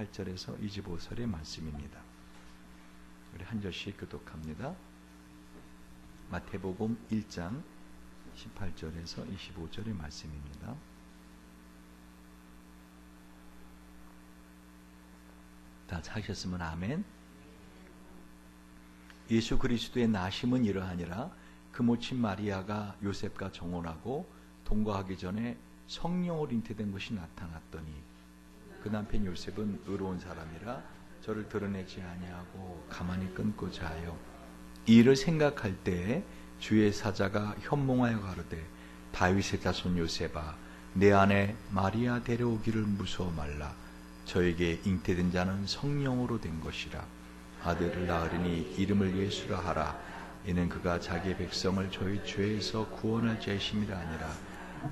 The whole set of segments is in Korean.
18절에서 25절의 말씀입니다. 우리 한 절씩 교독합니다. 마태복음 1장 18절에서 25절의 말씀입니다. 다 찾으셨으면 아멘. 예수 그리스도의 나심은 이러하니라. 그 모친 마리아가 요셉과 정혼하고 동거하기 전에 성령으로 잉태된 것이 나타났더니 그 남편 요셉은 의로운 사람이라 저를 드러내지 아니하고 가만히 끊고자 하여 이 일을 생각할 때에 주의 사자가 현몽하여 가로되 다윗의 자손 요셉아 내 아내 마리아 데려오기를 무서워 말라. 저에게 잉태된 자는 성령으로 된 것이라. 아들을 낳으리니 이름을 예수라 하라. 이는 그가 자기의 백성을 저희 죄에서 구원할 자이심이라 아니라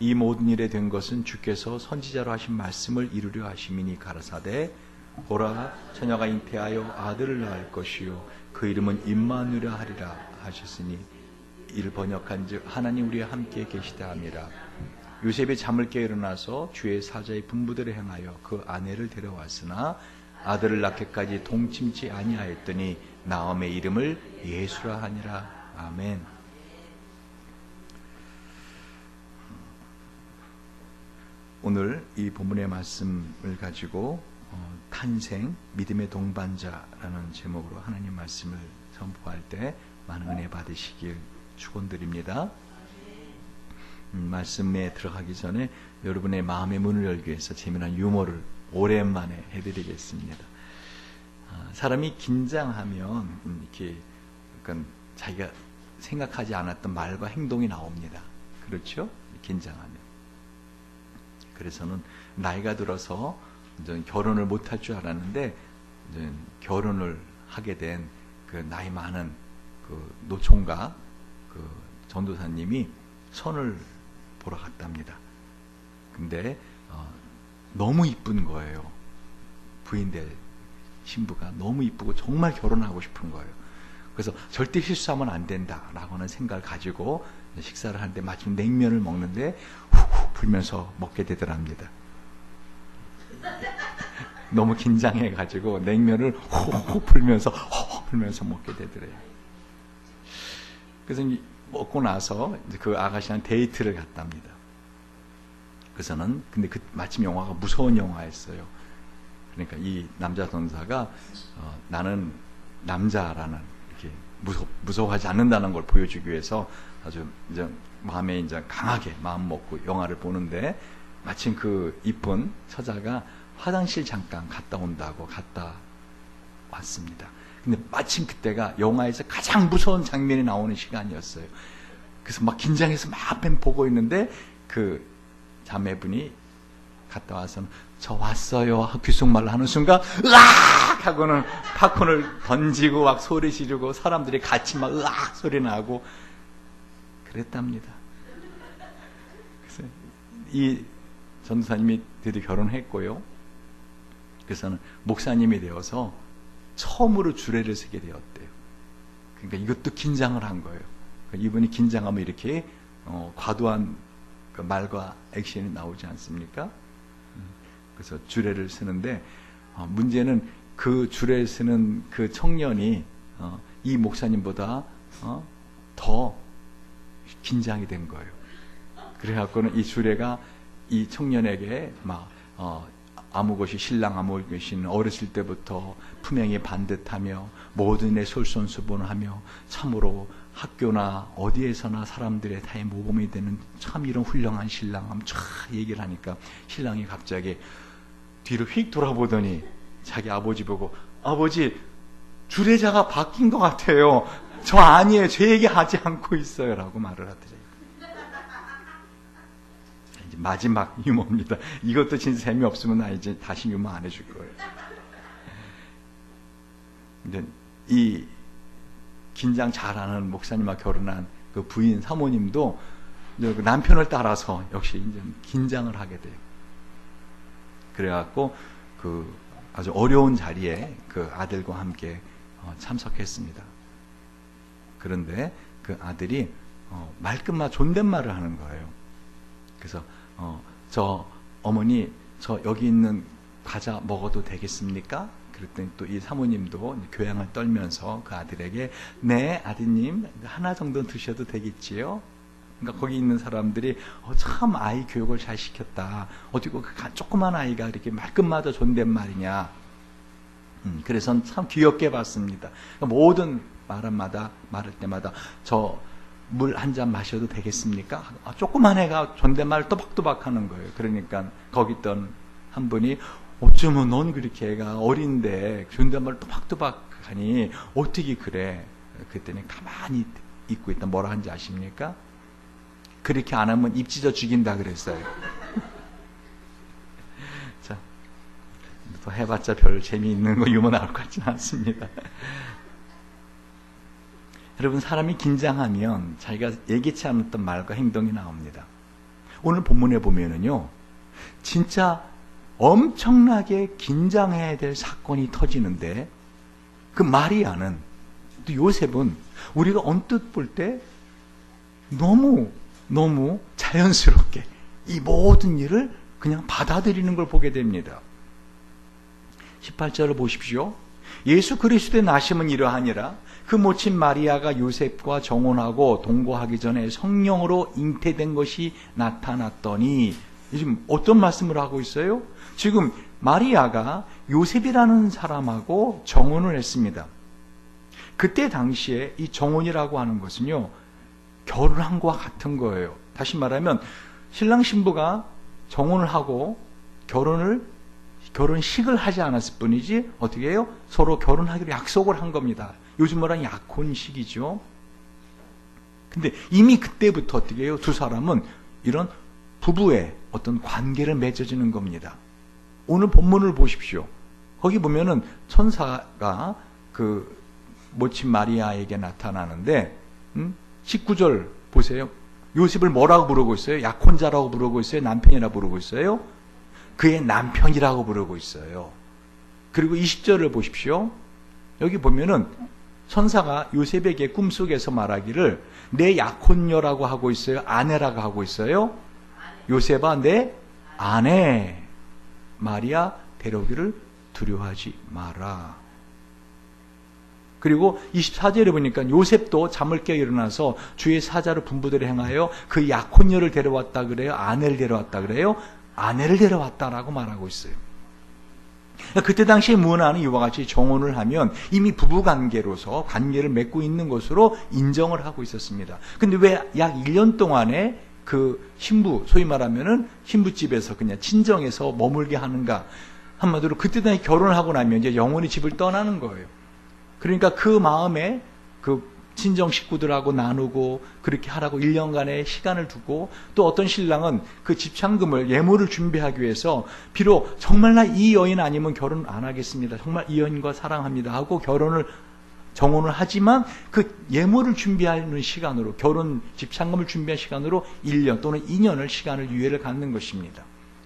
이 모든 일에 된 것은 주께서 선지자로 하신 말씀을 이루려 하심이니 가라사대 보라 처녀가 잉태하여 아들을 낳을 것이요 그 이름은 임마누엘이라 하리라 하셨으니 이를 번역한즉 하나님 우리와 함께 계시다 함이라. 요셉이 잠을 깨어 일어나서 주의 사자의 분부대로 행하여 그 아내를 데려왔으나 아들을 낳기까지 동침치 아니하였더니 나음의 이름을 예수라 하니라. 아멘. 오늘 이 본문의 말씀을 가지고 탄생, 믿음의 동반자라는 제목으로 하나님 말씀을 선포할 때 많은 은혜 받으시길 축원드립니다. 말씀에 들어가기 전에 여러분의 마음의 문을 열기 위해서 재미난 유머를 오랜만에 해드리겠습니다. 사람이 긴장하면 이렇게 약간 자기가 생각하지 않았던 말과 행동이 나옵니다. 그렇죠? 긴장하면. 그래서는 나이가 들어서 이제 결혼을 못할 줄 알았는데 이제 결혼을 하게 된 그 나이 많은 그 노총각 그 전도사님이 선을 보러 갔답니다. 근데 너무 이쁜 거예요. 부인 될 신부가 너무 이쁘고 정말 결혼하고 싶은 거예요. 그래서 절대 실수하면 안 된다라고 하는 생각을 가지고 식사를 하는데 마침 냉면을 먹는데 훅훅 불면서 먹게 되더랍니다. 너무 긴장해가지고 냉면을 훅훅 불면서 먹게 되더래요. 그래서 먹고 나서 그 아가씨랑 데이트를 갔답니다. 그래서는 근데 그 마침 영화가 무서운 영화였어요. 그러니까 이 남자 전사가 나는 남자라는 이렇게 무서워하지 않는다는 걸 보여주기 위해서 아주 이제 마음에 이제 강하게 마음 먹고 영화를 보는데 마침 그 이쁜 처자가 화장실 잠깐 갔다 온다고 갔다 왔습니다. 근데 마침 그때가 영화에서 가장 무서운 장면이 나오는 시간이었어요. 그래서 막 긴장해서 막 보고 있는데 그 자매분이 갔다 와서는 저 왔어요 귓속말로 하는 순간 으악 하고는 팝콘을 던지고 막 소리 지르고 사람들이 같이 막 으악 소리 나고 그랬답니다. 그래서 이 전도사님이 드디어 결혼했고요. 그래서는 목사님이 되어서 처음으로 주례를 서게 되었대요. 그러니까 이것도 긴장을 한 거예요. 이분이 긴장하면 이렇게 과도한 그 말과 액션이 나오지 않습니까? 그래서 주례를 쓰는데 문제는 그 주례를 쓰는 그 청년이 이 목사님보다 더 긴장이 된 거예요. 그래갖고는 이 주례가 이 청년에게 막 아무 것이 신랑 아무 것이 어렸을 때부터 품행이 반듯하며 모든 일 솔선수범하며 참으로 학교나 어디에서나 사람들의 다의 모범이 되는 참 이런 훌륭한 신랑 하면 쫙 얘기를 하니까 신랑이 갑자기 뒤로 휙 돌아보더니 자기 아버지 보고 아버지 주례자가 바뀐 것 같아요. 저 아니에요. 제 얘기 하지 않고 있어요. 라고 말을 하더래요. 이제 마지막 유머입니다. 이것도 진짜 재미없으면 나 이제 다시 유머 안 해줄 거예요. 근데 이 긴장 잘하는 목사님과 결혼한 그 부인 사모님도 그 남편을 따라서 역시 이제 긴장을 하게 돼요. 그래갖고 그 아주 어려운 자리에 그 아들과 함께 참석했습니다. 그런데 그 아들이 말끝마다 존댓말을 하는 거예요. 그래서 저 어머니 저 여기 있는 과자 먹어도 되겠습니까? 그랬더니 또 이 사모님도 교양을 떨면서 그 아들에게 네 아드님 하나 정도 드셔도 되겠지요? 그러니까 거기 있는 사람들이 참 아이 교육을 잘 시켰다. 어떻게 그 조그만 아이가 이렇게 말끝마다 존댓말이냐. 그래서 참 귀엽게 봤습니다. 그러니까 모든 말할 때마다 저 물 한 잔 마셔도 되겠습니까? 조그만 애가 존댓말 또박또박 하는 거예요. 그러니까 거기 있던 한 분이 어쩌면 넌 그렇게 애가 어린데 존댓말 또박또박 하니 어떻게 그래? 그랬더니 가만히 있고 있다. 뭐라 하는지 아십니까? 그렇게 안 하면 입 찢어 죽인다 그랬어요. 자, 또 해봤자 별 재미있는 거 유머 나올 것 같지는 않습니다. 여러분, 사람이 긴장하면 자기가 예기치 않았던 말과 행동이 나옵니다. 오늘 본문에 보면은요, 진짜 엄청나게 긴장해야 될 사건이 터지는데, 그 마리아는, 또 요셉은 우리가 언뜻 볼 때 너무 자연스럽게 이 모든 일을 그냥 받아들이는 걸 보게 됩니다. 18절을 보십시오. 예수 그리스도의 나심은 이러하니라. 그 모친 마리아가 요셉과 정혼하고 동거하기 전에 성령으로 잉태된 것이 나타났더니, 지금 어떤 말씀을 하고 있어요? 지금 마리아가 요셉이라는 사람하고 정혼을 했습니다. 그때 당시에 이 정혼이라고 하는 것은요, 결혼한 것과 같은 거예요. 다시 말하면 신랑 신부가 정혼을 하고 결혼식을 하지 않았을 뿐이지 어떻게 해요? 서로 결혼하기로 약속을 한 겁니다. 요즘 말하는 약혼식이죠. 근데 이미 그때부터 어떻게 해요? 두 사람은 이런 부부의 어떤 관계를 맺어지는 겁니다. 오늘 본문을 보십시오. 거기 보면은 천사가 그 모친 마리아에게 나타나는데 19절 보세요. 요셉을 뭐라고 부르고 있어요? 약혼자라고 부르고 있어요? 남편이라고 부르고 있어요? 그의 남편이라고 부르고 있어요. 그리고 20절을 보십시오. 여기 보면은 천사가 요셉에게 꿈속에서 말하기를 내 약혼녀라고 하고 있어요? 아내라고 하고 있어요? 요셉아 내 아내 마리아 데려오기를 두려워하지 마라. 그리고 24절에 보니까 요셉도 잠을 깨어 일어나서 주의 사자를 분부대로 행하여 그 약혼녀를 데려왔다 그래요? 아내를 데려왔다 그래요? 아내를 데려왔다라고 말하고 있어요. 그때 당시에 문화는 이와 같이 정혼을 하면 이미 부부관계로서 관계를 맺고 있는 것으로 인정을 하고 있었습니다. 근데 왜 약 1년 동안에 그 신부, 소위 말하면은 신부집에서 그냥 친정에서 머물게 하는가? 한마디로 그때 당시 결혼을 하고 나면 이제 영원히 집을 떠나는 거예요. 그러니까 그 마음에 그 친정 식구들하고 나누고 그렇게 하라고 1년간의 시간을 두고, 또 어떤 신랑은 그 집창금을 예물을 준비하기 위해서 비록 정말 나 이 여인 아니면 결혼 안 하겠습니다. 정말 이 여인과 사랑합니다 하고 정혼을 하지만 그 예물을 준비하는 시간으로, 결혼 집창금을 준비한 시간으로 1년 또는 2년을 시간을 유예를 갖는 것입니다.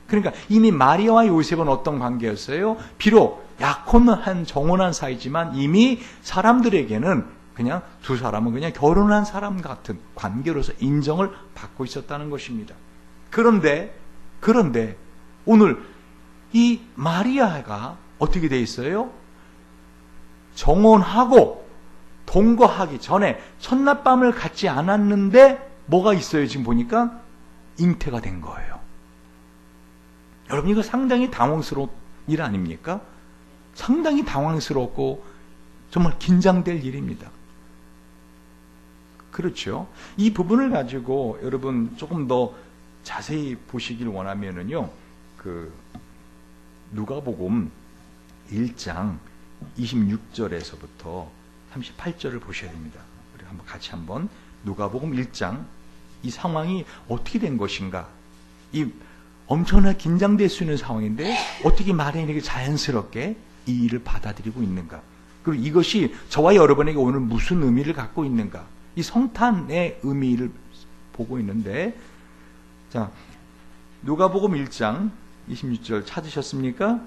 그러니까 이미 마리아와 요셉은 어떤 관계였어요? 비록 약혼한 정혼한 사이지만 이미 사람들에게는 그냥 두 사람은 그냥 결혼한 사람 같은 관계로서 인정을 받고 있었다는 것입니다. 그런데 오늘 이 마리아가 어떻게 돼 있어요? 정혼하고 동거하기 전에 첫날밤을 갖지 않았는데 뭐가 있어요? 지금 보니까 잉태가 된 거예요. 여러분, 이거 상당히 당황스러운 일 아닙니까? 상당히 당황스럽고 정말 긴장될 일입니다. 그렇죠. 이 부분을 가지고 여러분 조금 더 자세히 보시길 원하면은요, 그 누가복음 1장 26절에서부터 38절을 보셔야 됩니다. 우리 같이 한번 누가복음 1장, 이 상황이 어떻게 된 것인가? 이 엄청나게 긴장될 수 있는 상황인데 어떻게 마리아에게 자연스럽게 이 일을 받아들이고 있는가? 그리고 이것이 저와 여러분에게 오늘 무슨 의미를 갖고 있는가? 이 성탄의 의미를 보고 있는데, 자, 누가복음 1장 26절 찾으셨습니까?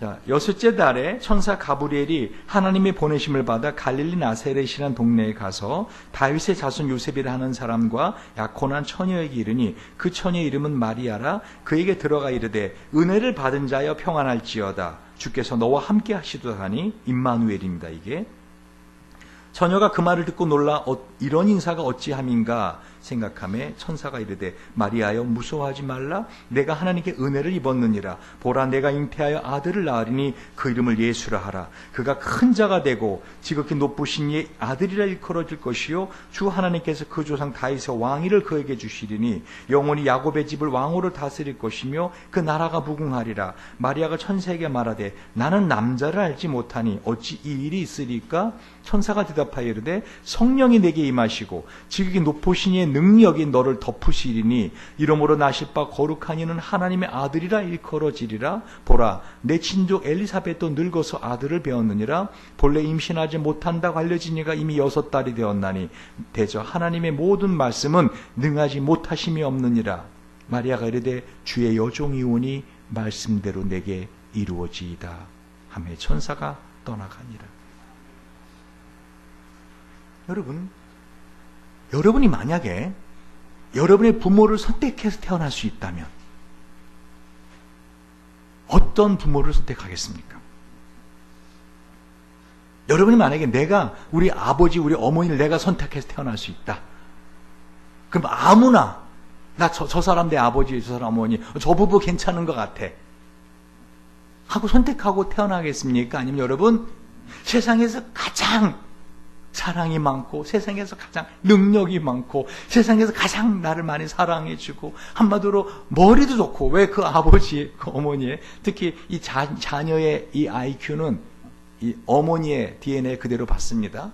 자, 여섯째 달에 천사 가브리엘이 하나님의 보내심을 받아 갈릴리 나사렛이라는 동네에 가서 다윗의 자손 요셉이라 하는 사람과 약혼한 처녀에게 이르니 그 처녀의 이름은 마리아라. 그에게 들어가 이르되 은혜를 받은 자여 평안할지어다. 주께서 너와 함께 하시도다 하니 임마누엘입니다. 이게 처녀가 그 말을 듣고 놀라 이런 인사가 어찌함인가 생각하며 천사가 이르되 마리아여 무서워하지 말라. 내가 하나님께 은혜를 입었느니라. 보라 내가 잉태하여 아들을 낳으리니 그 이름을 예수라 하라. 그가 큰 자가 되고 지극히 높으신 이의 아들이라 일컬어질 것이요 주 하나님께서 그 조상 다윗의 왕위를 그에게 주시리니 영원히 야곱의 집을 왕으로 다스릴 것이며 그 나라가 무궁하리라. 마리아가 천사에게 말하되 나는 남자를 알지 못하니 어찌 이 일이 있으리까? 천사가 대답하여 이르되 성령이 내게 임하시고 지극히 높으신 이의 능력이 너를 덮으시리니 이러므로 나실 바 거룩한 이는 하나님의 아들이라 일컬어지리라. 보라 내 친족 엘리사벳도 늙어서 아들을 배웠느니라. 본래 임신하지 못한다고 알려진 이가 이미 6달이 되었나니 대저 하나님의 모든 말씀은 능하지 못하심이 없느니라. 마리아가 이르되 주의 여종이 오니 말씀대로 내게 이루어지이다 하며 천사가 떠나가니라. 여러분이 만약에 여러분의 부모를 선택해서 태어날 수 있다면 어떤 부모를 선택하겠습니까? 여러분이 만약에 내가 우리 아버지, 우리 어머니를 내가 선택해서 태어날 수 있다. 그럼 아무나 저 사람 내 아버지, 저 사람 어머니, 저 부부 괜찮은 것 같아 하고 선택하고 태어나겠습니까? 아니면 여러분 세상에서 가장 사랑이 많고 세상에서 가장 능력이 많고 세상에서 가장 나를 많이 사랑해주고 한마디로 머리도 좋고 왜 그 아버지, 그 어머니의 특히 이 자녀의 이 IQ는 이 어머니의 DNA 그대로 받습니다.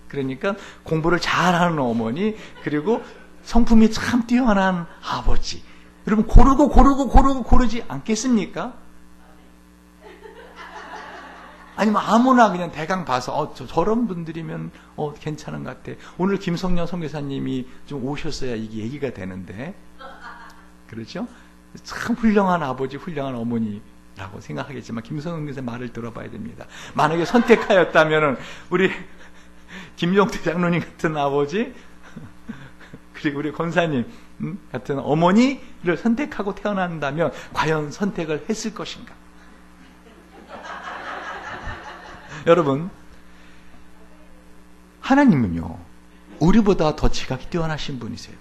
그러니까 공부를 잘하는 어머니 그리고 성품이 참 뛰어난 아버지 여러분 고르지 않겠습니까? 아니면 아무나 그냥 대강 봐서 저런 분들이면 괜찮은 것 같아. 오늘 김성년 선교사님이 좀 오셨어야 이게 얘기가 되는데 그렇죠? 참 훌륭한 아버지, 훌륭한 어머니라고 생각하겠지만 김성년 선교사님 말을 들어봐야 됩니다. 만약에 선택하였다면 우리 김용태 장로님 같은 아버지 그리고 우리 권사님 같은 어머니를 선택하고 태어난다면 과연 선택을 했을 것인가? 여러분, 하나님은요, 우리보다 더 지각이 뛰어나신 분이세요.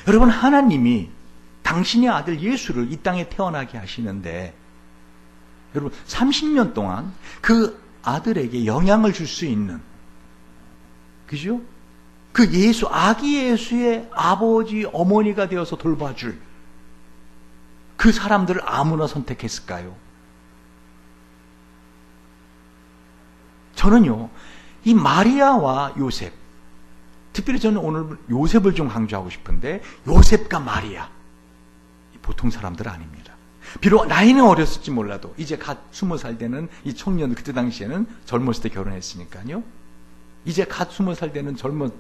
여러분, 하나님이 당신의 아들 예수를 이 땅에 태어나게 하시는데, 여러분, 30년 동안 그 아들에게 영향을 줄 수 있는, 그죠? 그 예수, 아기 예수의 아버지, 어머니가 되어서 돌봐줄 그 사람들을 아무나 선택했을까요? 저는요, 이 마리아와 요셉, 특별히 저는 오늘 요셉을 좀 강조하고 싶은데, 요셉과 마리아, 보통 사람들 아닙니다. 비록 나이는 어렸을지 몰라도, 이제 갓 20살 되는 이 청년, 그때 당시에는 젊었을 때 결혼했으니까요. 이제 갓 20살 되는 젊은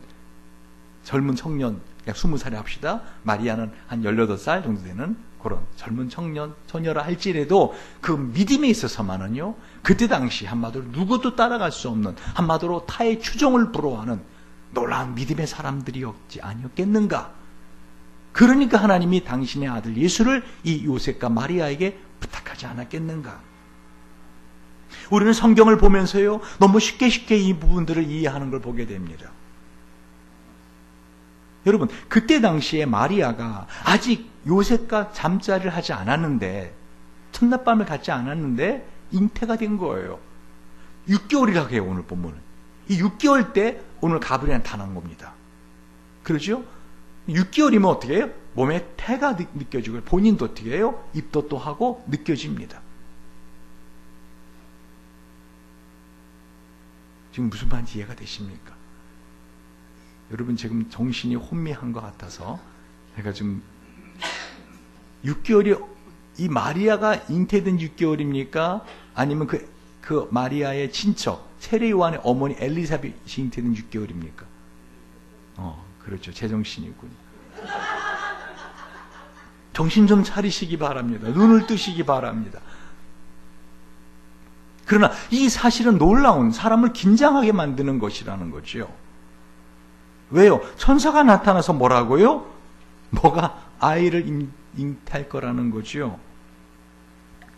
청년, 약 20살에 합시다. 마리아는 한 18살 정도 되는 그런 젊은 청년, 처녀라 할지라도 그 믿음에 있어서만은요, 그때 당시 한마디로 누구도 따라갈 수 없는, 한마디로 타의 추종을 부러워하는 놀라운 믿음의 사람들이었지 아니었겠는가? 그러니까 하나님이 당신의 아들 예수를 이 요셉과 마리아에게 부탁하지 않았겠는가? 우리는 성경을 보면서요, 너무 쉽게 이 부분들을 이해하는 걸 보게 됩니다. 여러분, 그때 당시에 마리아가 아직 요셉과 잠자리를 하지 않았는데, 첫날 밤을 갖지 않았는데 잉태가 된 거예요. 6개월이라고 해요, 오늘 본문은. 이 6개월 때 오늘 가브리엘은 다 난 겁니다. 그렇죠? 6개월이면 어떻게 해요? 몸에 태가 느껴지고 본인도 어떻게 해요? 입도 또 하고 느껴집니다. 지금 무슨 말인지 이해가 되십니까? 여러분 지금 정신이 혼미한 것 같아서 제가 좀 6개월이 이 마리아가 잉태된 6개월입니까? 아니면 그 마리아의 친척 세례 요한의 어머니 엘리사벳이 잉태된 6개월입니까? 그렇죠. 제정신이군요. 정신 좀 차리시기 바랍니다. 눈을 뜨시기 바랍니다. 그러나 이 사실은 놀라운, 사람을 긴장하게 만드는 것이라는 거죠. 왜요? 천사가 나타나서 뭐라고요? 너가 아이를 잉태할 거라는 거죠.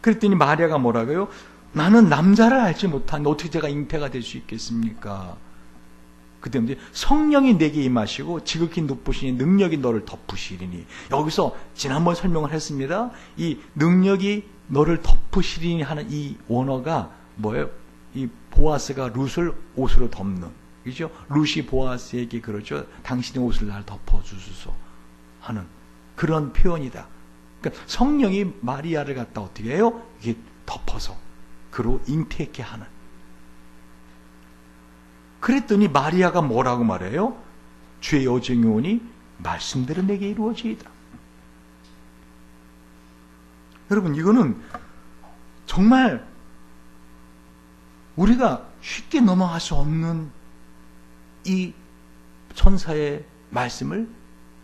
그랬더니 마리아가 뭐라고요? 나는 남자를 알지 못하는데 어떻게 제가 잉태가 될 수 있겠습니까? 그때 이제 성령이 내게 임하시고 지극히 높으시니 능력이 너를 덮으시리니. 여기서 지난번 설명을 했습니다. 이 능력이 너를 덮으시리니 하는 이 원어가 뭐예요? 이 보아스가 룻을 옷으로 덮는, 그죠? 룻이 보아스에게 그러죠. 당신의 옷을 날 덮어주소서 하는 그런 표현이다. 그러니까 성령이 마리아를 갖다 어떻게 해요? 이게 덮어서 그로 잉태케 하는. 그랬더니 마리아가 뭐라고 말해요? 주의 여정이 오니 말씀대로 내게 이루어지이다. 여러분, 이거는 정말 우리가 쉽게 넘어갈 수 없는 이 천사의 말씀을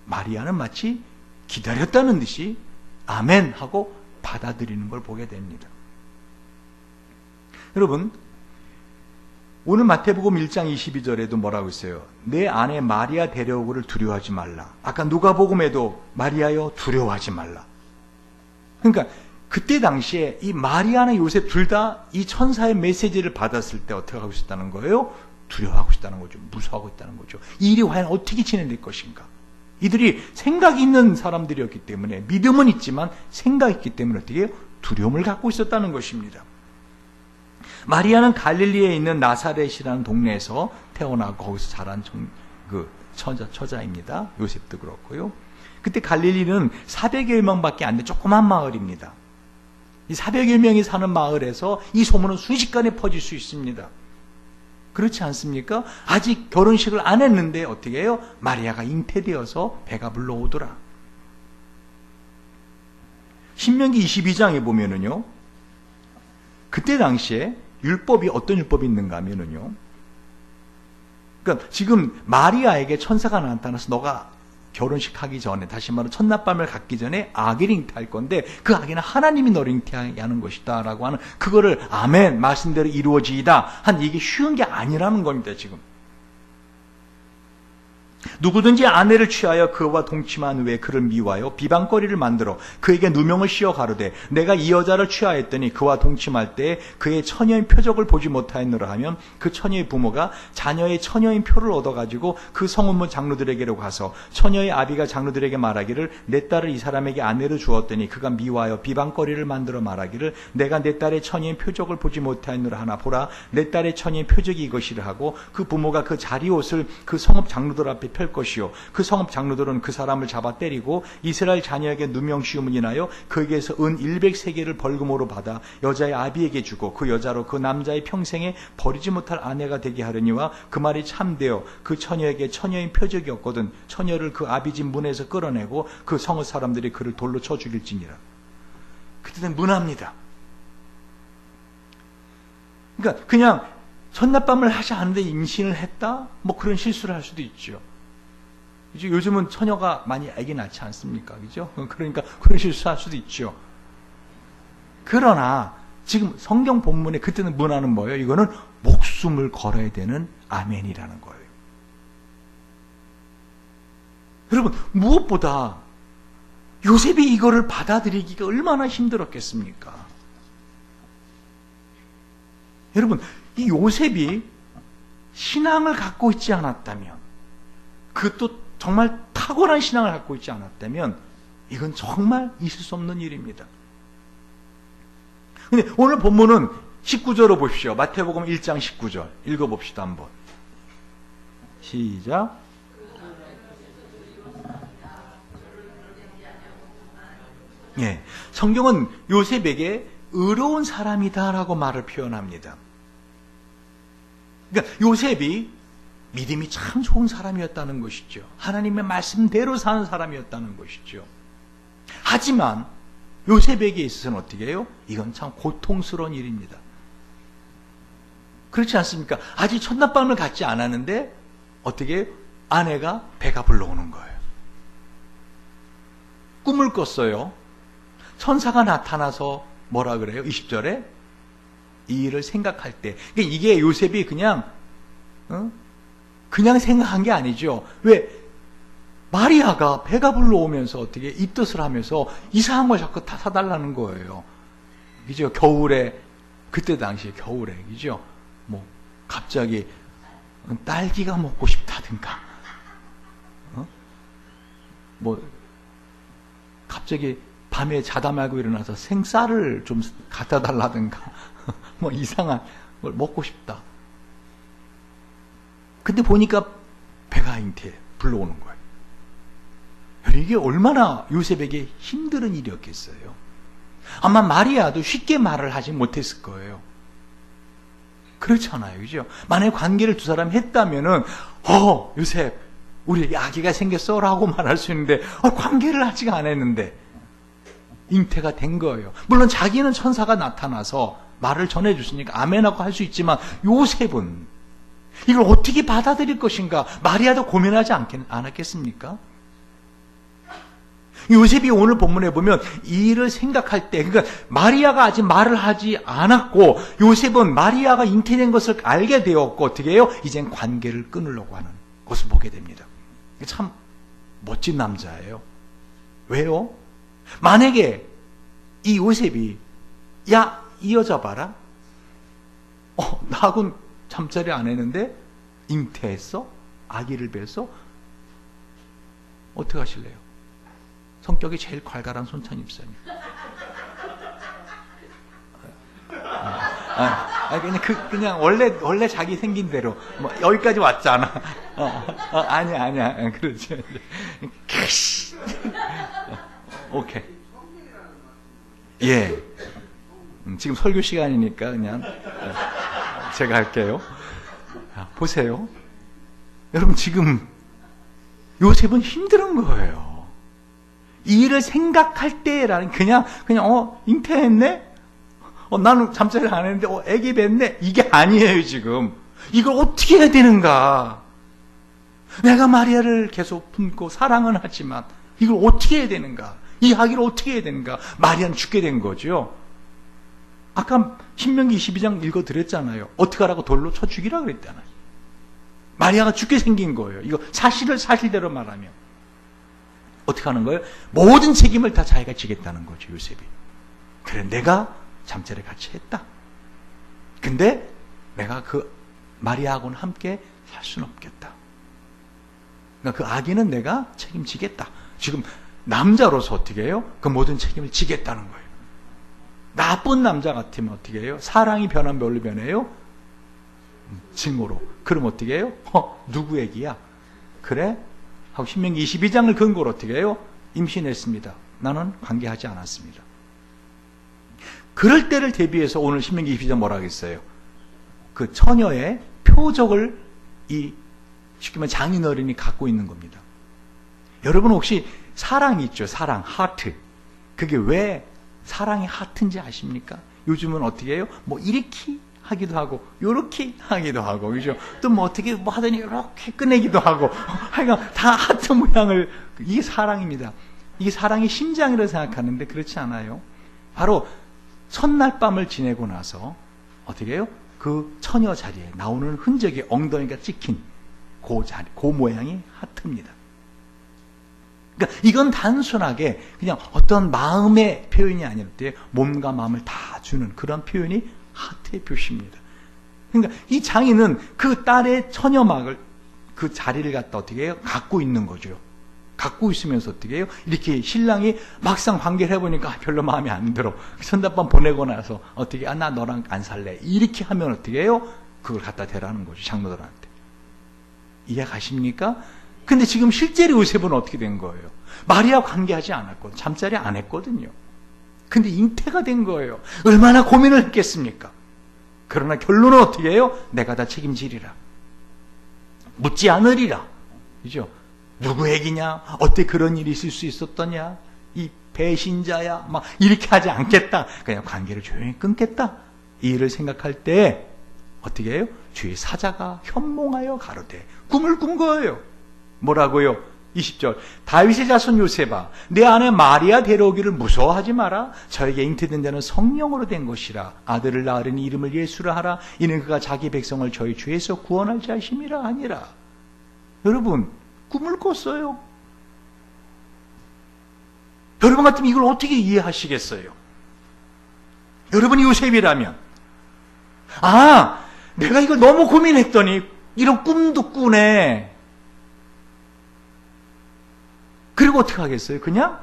마리아는 마치 기다렸다는 듯이 아멘 하고 받아들이는 걸 보게 됩니다. 여러분, 오늘 마태복음 1장 22절에도 뭐라고 있어요? 내 아내 마리아 데려오고를 두려워하지 말라. 아까 누가복음에도 마리아여 두려워하지 말라. 그러니까 그때 당시에 이 마리아나 요셉 둘 다 이 천사의 메시지를 받았을 때 어떻게 하고 있었다는 거예요? 두려워하고 있다는 거죠. 무서워하고 있다는 거죠. 이 일이 과연 어떻게 진행될 것인가? 이들이 생각이 있는 사람들이었기 때문에, 믿음은 있지만 생각이 있기 때문에 어떻게 해요? 두려움을 갖고 있었다는 것입니다. 마리아는 갈릴리에 있는 나사렛이라는 동네에서 태어나고 거기서 자란 처자입니다. 요셉도 그렇고요. 그때 갈릴리는 400여 명밖에 안 돼 조그만 마을입니다. 이 400여 명이 사는 마을에서 이 소문은 순식간에 퍼질 수 있습니다. 그렇지 않습니까? 아직 결혼식을 안 했는데 어떻게 해요? 마리아가 잉태되어서 배가 불러오더라. 신명기 22장에 보면은요, 그때 당시에 율법이 어떤 율법이 있는가 하면은요, 그러니까 지금 마리아에게 천사가 나타나서 너가 결혼식 하기 전에, 다시 말하면 첫날밤을 갖기 전에 아기를 잉태할 건데 그 아기는 하나님이 너를 잉태하게 하는 것이다 라고 하는, 그거를 아멘 말씀대로 이루어지이다 한, 이게 쉬운 게 아니라는 겁니다. 지금 누구든지 아내를 취하여 그와 동침한 후에 그를 미워하여 비방거리를 만들어 그에게 누명을 씌워 가로되 내가 이 여자를 취하였더니 그와 동침할 때 그의 처녀인 표적을 보지 못하였노라 하면, 그 처녀의 부모가 자녀의 처녀인 표를 얻어가지고 그 성읍문 장로들에게로 가서 처녀의 아비가 장로들에게 말하기를 내 딸을 이 사람에게 아내로 주었더니 그가 미워하여 비방거리를 만들어 말하기를 내가 내 딸의 처녀인 표적을 보지 못하였노라 하나 보라 내 딸의 처녀인 표적이 이것이라 하고, 그 부모가 그 자리옷을 그 성읍 장로들 앞에 펼 것이요 그 성읍 장로들은 그 사람을 잡아 때리고 이스라엘 자녀에게 누명 씌움을 인하여 그에게서 은 100세겔을 벌금으로 받아 여자의 아비에게 주고 그 여자로 그 남자의 평생에 버리지 못할 아내가 되게 하려니와 그 말이 참되어 그 처녀에게 처녀인 표적이 없거든 처녀를 그 아비 집 문에서 끌어내고 그 성읍 사람들이 그를 돌로 쳐 죽일지니라. 그때는 문합니다. 그러니까 그냥 첫날밤을 하지 않는데 임신을 했다? 뭐 그런 실수를 할 수도 있죠. 이제 요즘은 처녀가 많이 아기 낳지 않습니까? 그죠? 그러니까 그런 실수할 수도 있죠. 그러나 지금 성경 본문에 그때는 문화는 뭐예요? 이거는 목숨을 걸어야 되는 아멘이라는 거예요. 여러분, 무엇보다 요셉이 이거를 받아들이기가 얼마나 힘들었겠습니까? 여러분, 이 요셉이 신앙을 갖고 있지 않았다면, 그것도 정말 탁월한 신앙을 갖고 있지 않았다면 이건 정말 있을 수 없는 일입니다. 근데 오늘 본문은 19절로 보십시오. 마태복음 1장 19절 읽어봅시다. 한번 시작. 예, 성경은 요셉에게 의로운 사람이다라고 말을 표현합니다. 그러니까 요셉이 믿음이 참 좋은 사람이었다는 것이죠. 하나님의 말씀대로 사는 사람이었다는 것이죠. 하지만 요셉에게 있어서는 어떻게 해요? 이건 참 고통스러운 일입니다. 그렇지 않습니까? 아직 첫날밤을 갖지 않았는데 어떻게 해요? 아내가 배가 불러오는 거예요. 꿈을 꿨어요. 천사가 나타나서 뭐라 그래요? 20절에 이 일을 생각할 때. 그러니까 이게 요셉이 그냥 생각한 게 아니죠. 왜? 마리아가 배가 불러오면서 어떻게 입덧을 하면서 이상한 걸 자꾸 다 사달라는 거예요. 그죠? 겨울에, 그때 당시에 겨울에, 그죠? 뭐, 갑자기 딸기가 먹고 싶다든가, 뭐, 갑자기 밤에 자다 말고 일어나서 생쌀을 좀 갖다 달라든가, 뭐 이상한 걸 먹고 싶다. 근데 보니까 배가 잉태해 불러오는 거예요. 이게 얼마나 요셉에게 힘든 일이었겠어요. 아마 마리아도 쉽게 말을 하지 못했을 거예요. 그렇잖아요. 그죠? 만약에 관계를 두 사람이 했다면은, 요셉, 우리 아기가 생겼어? 라고 말할 수 있는데, 관계를 아직 안 했는데, 잉태가 된 거예요. 물론 자기는 천사가 나타나서 말을 전해줬으니까 아멘하고 할 수 있지만, 요셉은 이걸 어떻게 받아들일 것인가? 마리아도 고민하지 않았겠습니까? 요셉이 오늘 본문에 보면 이 일을 생각할 때, 그러니까 마리아가 아직 말을 하지 않았고 요셉은 마리아가 잉태된 것을 알게 되었고 어떻게 해요? 이젠 관계를 끊으려고 하는 것을 보게 됩니다. 참 멋진 남자예요. 왜요? 만약에 이 요셉이 야, 이 여자 봐라. 나하고는 잠자리 안 했는데 잉태했어? 아기를 뱄어? 어떻게 하실래요? 성격이 제일 괄괄한 손찬 입사님. 그냥 원래 자기 생긴 대로 뭐 여기까지 왔잖아. 아니야. 그렇지. 오케이. 예. 지금 설교 시간이니까 그냥 제가 할게요. 보세요. 여러분 지금 요셉은 힘든 거예요. 이 일을 생각할 때라는 그냥 잉태했네? 나는 잠자리를 안 했는데 애기 뱄네? 이게 아니에요. 지금 이걸 어떻게 해야 되는가? 내가 마리아를 계속 품고 사랑은 하지만 이걸 어떻게 해야 되는가? 이 아기를 어떻게 해야 되는가? 마리아는 죽게 된 거죠. 아까 신명기 22장 읽어드렸잖아요. 어떻게 하라고 돌로 쳐 죽이라 그랬잖아요. 마리아가 죽게 생긴 거예요. 이거 사실을 사실대로 말하면 어떻게 하는 거예요? 모든 책임을 다 자기가 지겠다는 거죠. 요셉이. 그래, 내가 잠자리를 같이 했다. 근데 내가 그 마리아하고는 함께 살 수는 없겠다. 그러니까 그 아기는 내가 책임지겠다. 지금 남자로서 어떻게 해요? 그 모든 책임을 지겠다는 거예요. 나쁜 남자 같으면 어떻게 해요? 사랑이 변하면 뭘로 변해요? 증오로. 그럼 어떻게 해요? 누구 얘기야? 그래? 하고 신명기 22장을 근거로 어떻게 해요? 임신했습니다. 나는 관계하지 않았습니다. 그럴 때를 대비해서 오늘 신명기 22장 뭐라 하겠어요? 그 처녀의 표적을 쉽게 말하면 장인어른이 갖고 있는 겁니다. 여러분 혹시 사랑이 있죠? 사랑, 하트. 그게 왜 사랑이 하트인지 아십니까? 요즘은 어떻게 해요? 뭐 이렇게 하기도 하고 요렇게 하기도 하고 그죠? 또 뭐 어떻게 뭐 하더니 이렇게 꺼내기도 하고 하여간 다 하트 모양을. 이게 사랑입니다. 이게 사랑의 심장이라고 생각하는데 그렇지 않아요. 바로 첫날 밤을 지내고 나서 어떻게 해요? 그 처녀 자리에 나오는 흔적이 엉덩이가 찍힌 그 자리, 그 모양이 하트입니다. 그러니까 이건 단순하게 그냥 어떤 마음의 표현이 아니라 몸과 마음을 다 주는 그런 표현이 하트의 표시입니다. 그러니까 이 장인은 그 딸의 처녀막을 그 자리를 갖다 어떻게 해요? 갖고 있는 거죠. 갖고 있으면서 어떻게 해요? 이렇게 신랑이 막상 관계를 해보니까 별로 마음에 안 들어. 전담반 보내고 나서 어떻게 나 너랑 안 살래. 이렇게 하면 어떻게 해요? 그걸 갖다 대라는 거죠. 장로들한테. 이해 가십니까? 근데 지금 실제로 요셉은 어떻게 된 거예요? 마리아 관계하지 않았거든요. 잠자리 안 했거든요. 근데 잉태가 된 거예요. 얼마나 고민을 했겠습니까? 그러나 결론은 어떻게 해요? 내가 다 책임지리라. 묻지 않으리라. 그죠? 누구 얘기냐? 어떻게 그런 일이 있을 수 있었더냐? 이 배신자야? 막 이렇게 하지 않겠다. 그냥 관계를 조용히 끊겠다. 이 일을 생각할 때 어떻게 해요? 주의 사자가 현몽하여 가로되 꿈을 꾼 거예요. 뭐라고요? 20절 다윗의 자손 요셉아 내 아내 마리아 데려오기를 무서워하지 마라. 저에게 잉태된 자는 성령으로 된 것이라. 아들을 낳으려니 이름을 예수라 하라. 이는 그가 자기 백성을 저희 죄에서 구원할 자심이라 하니라. 여러분 꿈을 꿨어요. 여러분 같으면 이걸 어떻게 이해하시겠어요? 여러분이 요셉이라면 내가 이걸 너무 고민했더니 이런 꿈도 꾸네. 그리고 어떻게 하겠어요? 그냥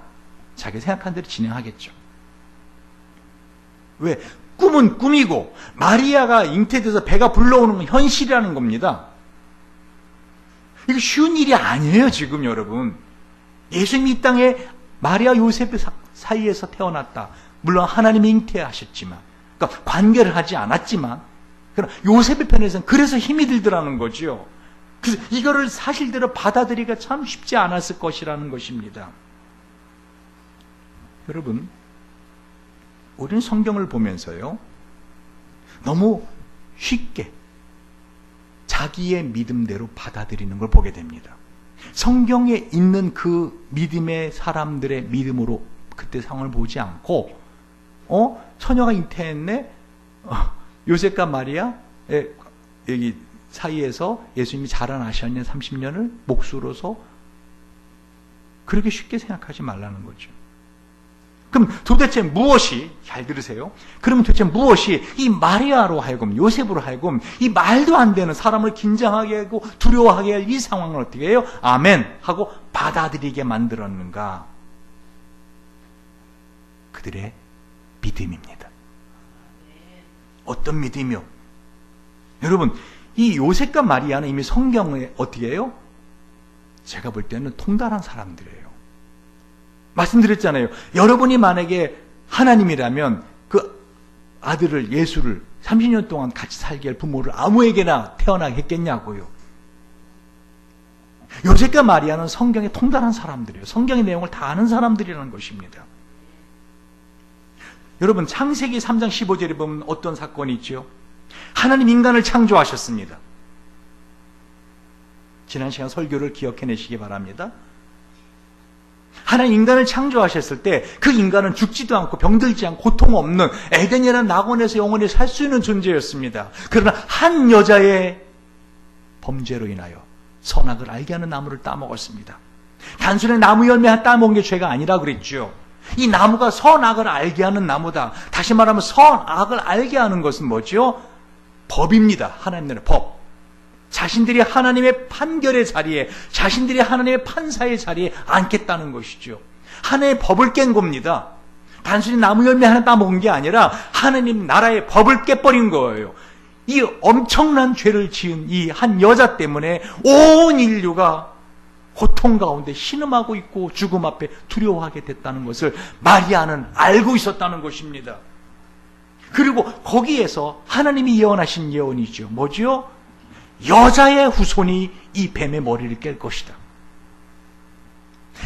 자기 생각한 대로 진행하겠죠. 왜? 꿈은 꿈이고 마리아가 잉태돼서 배가 불러오는 건 현실이라는 겁니다. 이거 쉬운 일이 아니에요. 지금 여러분 예수님이 이 땅에 마리아 요셉 사이에서 태어났다. 물론 하나님이 잉태하셨지만 그러니까 관계를 하지 않았지만 그러나 요셉의 편에서는 그래서 힘이 들더라는 거죠. 그래서 이거를 사실대로 받아들이기가 참 쉽지 않았을 것이라는 것입니다. 여러분 우리는 성경을 보면서요 너무 쉽게 자기의 믿음대로 받아들이는 걸 보게 됩니다. 성경에 있는 그 믿음의 사람들의 믿음으로 그때 상황을 보지 않고 처녀가 잉태했네. 요셉과 마리아 여기 사이에서 예수님이 자라나셨냐 30년을 몫으로서 그렇게 쉽게 생각하지 말라는 거죠. 그럼 도대체 무엇이, 잘 들으세요. 그러면 도대체 무엇이 이 마리아로 하여금 요셉으로 하여금 이 말도 안 되는 사람을 긴장하게 하고 두려워하게 할 이 상황을 어떻게 해요? 아멘 하고 받아들이게 만들었는가? 그들의 믿음입니다. 어떤 믿음이요? 여러분 이 요셉과 마리아는 이미 성경에 어떻게 해요? 제가 볼 때는 통달한 사람들이에요. 말씀드렸잖아요. 여러분이 만약에 하나님이라면 그 아들을 예수를 30년 동안 같이 살게 할 부모를 아무에게나 태어나게 했겠냐고요. 요셉과 마리아는 성경에 통달한 사람들이에요. 성경의 내용을 다 아는 사람들이라는 것입니다. 여러분 창세기 3장 15절에 보면 어떤 사건이 있죠? 하나님 인간을 창조하셨습니다. 지난 시간 설교를 기억해내시기 바랍니다. 하나님 인간을 창조하셨을 때 그 인간은 죽지도 않고 병들지 않고 고통 없는 에덴이라는 낙원에서 영원히 살 수 있는 존재였습니다. 그러나 한 여자의 범죄로 인하여 선악을 알게 하는 나무를 따먹었습니다. 단순히 나무 열매 하나 따먹은 게 죄가 아니라 그랬죠. 이 나무가 선악을 알게 하는 나무다. 다시 말하면 선악을 알게 하는 것은 뭐죠? 법입니다. 하나님 나라의 법. 자신들이 하나님의 판결의 자리에, 자신들이 하나님의 판사의 자리에 앉겠다는 것이죠. 하나님의 법을 깬 겁니다. 단순히 나무 열매 하나 따먹은 게 아니라 하나님 나라의 법을 깨버린 거예요. 이 엄청난 죄를 지은 이 한 여자 때문에 온 인류가 고통 가운데 신음하고 있고 죽음 앞에 두려워하게 됐다는 것을 마리아는 알고 있었다는 것입니다. 그리고 거기에서 하나님이 예언하신 예언이죠. 뭐죠? 여자의 후손이 이 뱀의 머리를 깰 것이다.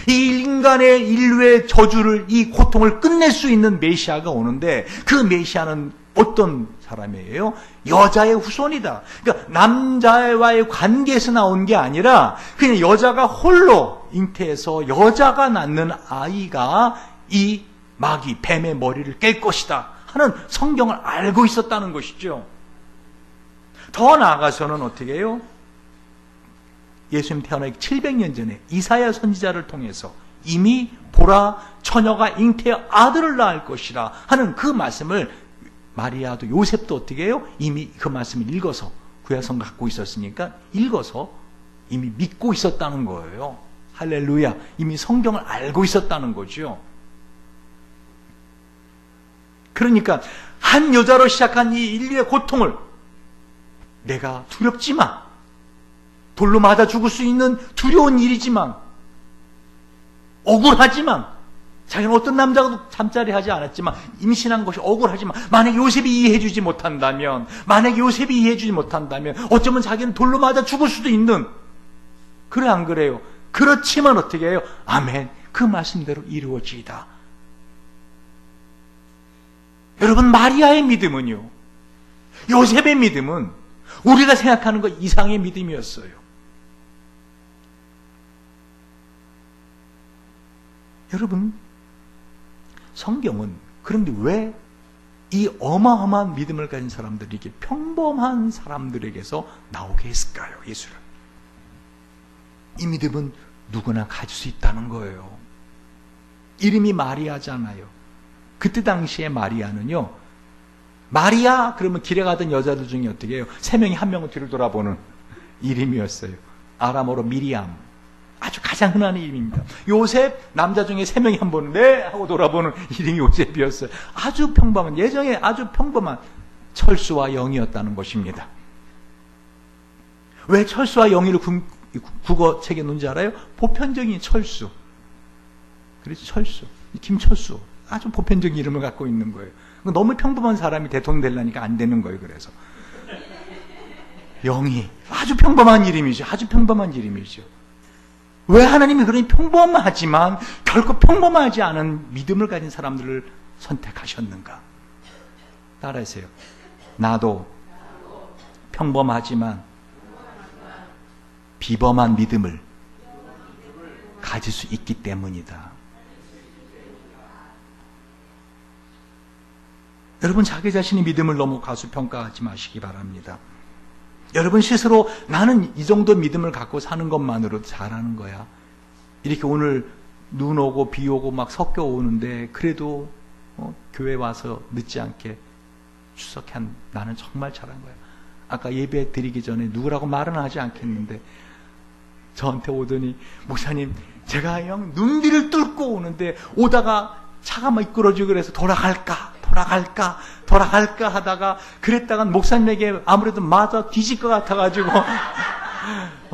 이 인간의 인류의 저주를, 이 고통을 끝낼 수 있는 메시아가 오는데 그 메시아는 어떤 사람이에요? 여자의 후손이다. 그러니까 남자와의 관계에서 나온 게 아니라 그냥 여자가 홀로 잉태해서 여자가 낳는 아이가 이 마귀, 뱀의 머리를 깰 것이다 하는 성경을 알고 있었다는 것이죠. 더 나아가서는 어떻게 해요? 예수님 태어나기 700년 전에 이사야 선지자를 통해서 이미 보라 처녀가 잉태해 아들을 낳을 것이라 하는 그 말씀을 마리아도 요셉도 어떻게 해요? 이미 그 말씀을 읽어서 구약성경 갖고 있었으니까 읽어서 이미 믿고 있었다는 거예요. 할렐루야. 이미 성경을 알고 있었다는 거죠. 그러니까 한 여자로 시작한 이 인류의 고통을 내가 두렵지만 돌로 맞아 죽을 수 있는 두려운 일이지만 억울하지만 자기는 어떤 남자도 잠자리 하지 않았지만 임신한 것이 억울하지만 만약에 요셉이 이해해주지 못한다면 어쩌면 자기는 돌로 맞아 죽을 수도 있는 그래 안 그래요? 그렇지만 어떻게 해요? 아멘. 그 말씀대로 이루어지이다. 여러분 마리아의 믿음은요 요셉의 믿음은 우리가 생각하는 것 이상의 믿음이었어요. 여러분, 성경은 그런데 왜 이 어마어마한 믿음을 가진 사람들이 이렇게 평범한 사람들에게서 나오게 했을까요? 예수를. 이 믿음은 누구나 가질 수 있다는 거예요. 이름이 마리아잖아요. 그때 당시에 마리아는요, 마리아 그러면 길에 가던 여자들 중에 어떻게 해요? 세 명이 한 명은 뒤를 돌아보는 이름이었어요. 아람어로 미리암. 아주 가장 흔한 이름입니다. 요셉, 남자 중에 세 명이 한 번 네 하고 돌아보는 이름이 요셉이었어요. 아주 평범한, 예전에 아주 평범한 철수와 영이었다는 것입니다. 왜 철수와 영이를 국어책에 놓은지 알아요? 보편적인 철수. 그래서 철수, 김철수. 아주 보편적인 이름을 갖고 있는 거예요. 너무 평범한 사람이 대통령 되려니까 안 되는 거예요. 그래서 영이 아주 평범한 이름이죠. 아주 평범한 이름이죠. 왜 하나님이 그런 평범하지만 결코 평범하지 않은 믿음을 가진 사람들을 선택하셨는가? 따라하세요. 나도 평범하지만 비범한 믿음을 가질 수 있기 때문이다. 여러분, 자기 자신의 믿음을 너무 과소평가하지 마시기 바랍니다. 여러분 스스로 나는 이 정도 믿음을 갖고 사는 것만으로도 잘하는 거야. 이렇게 오늘 눈 오고 비 오고 막 섞여 오는데 그래도 교회 와서 늦지 않게 출석한 나는 정말 잘한 거야. 아까 예배 드리기 전에 누구라고 말은 하지 않겠는데 저한테 오더니 목사님 제가 형 눈비를 뚫고 오는데 오다가 차가 막 미끄러지고 그래서 돌아갈까 하다가 그랬다가 목사님에게 아무래도 맞아 뒤질 것 같아가지고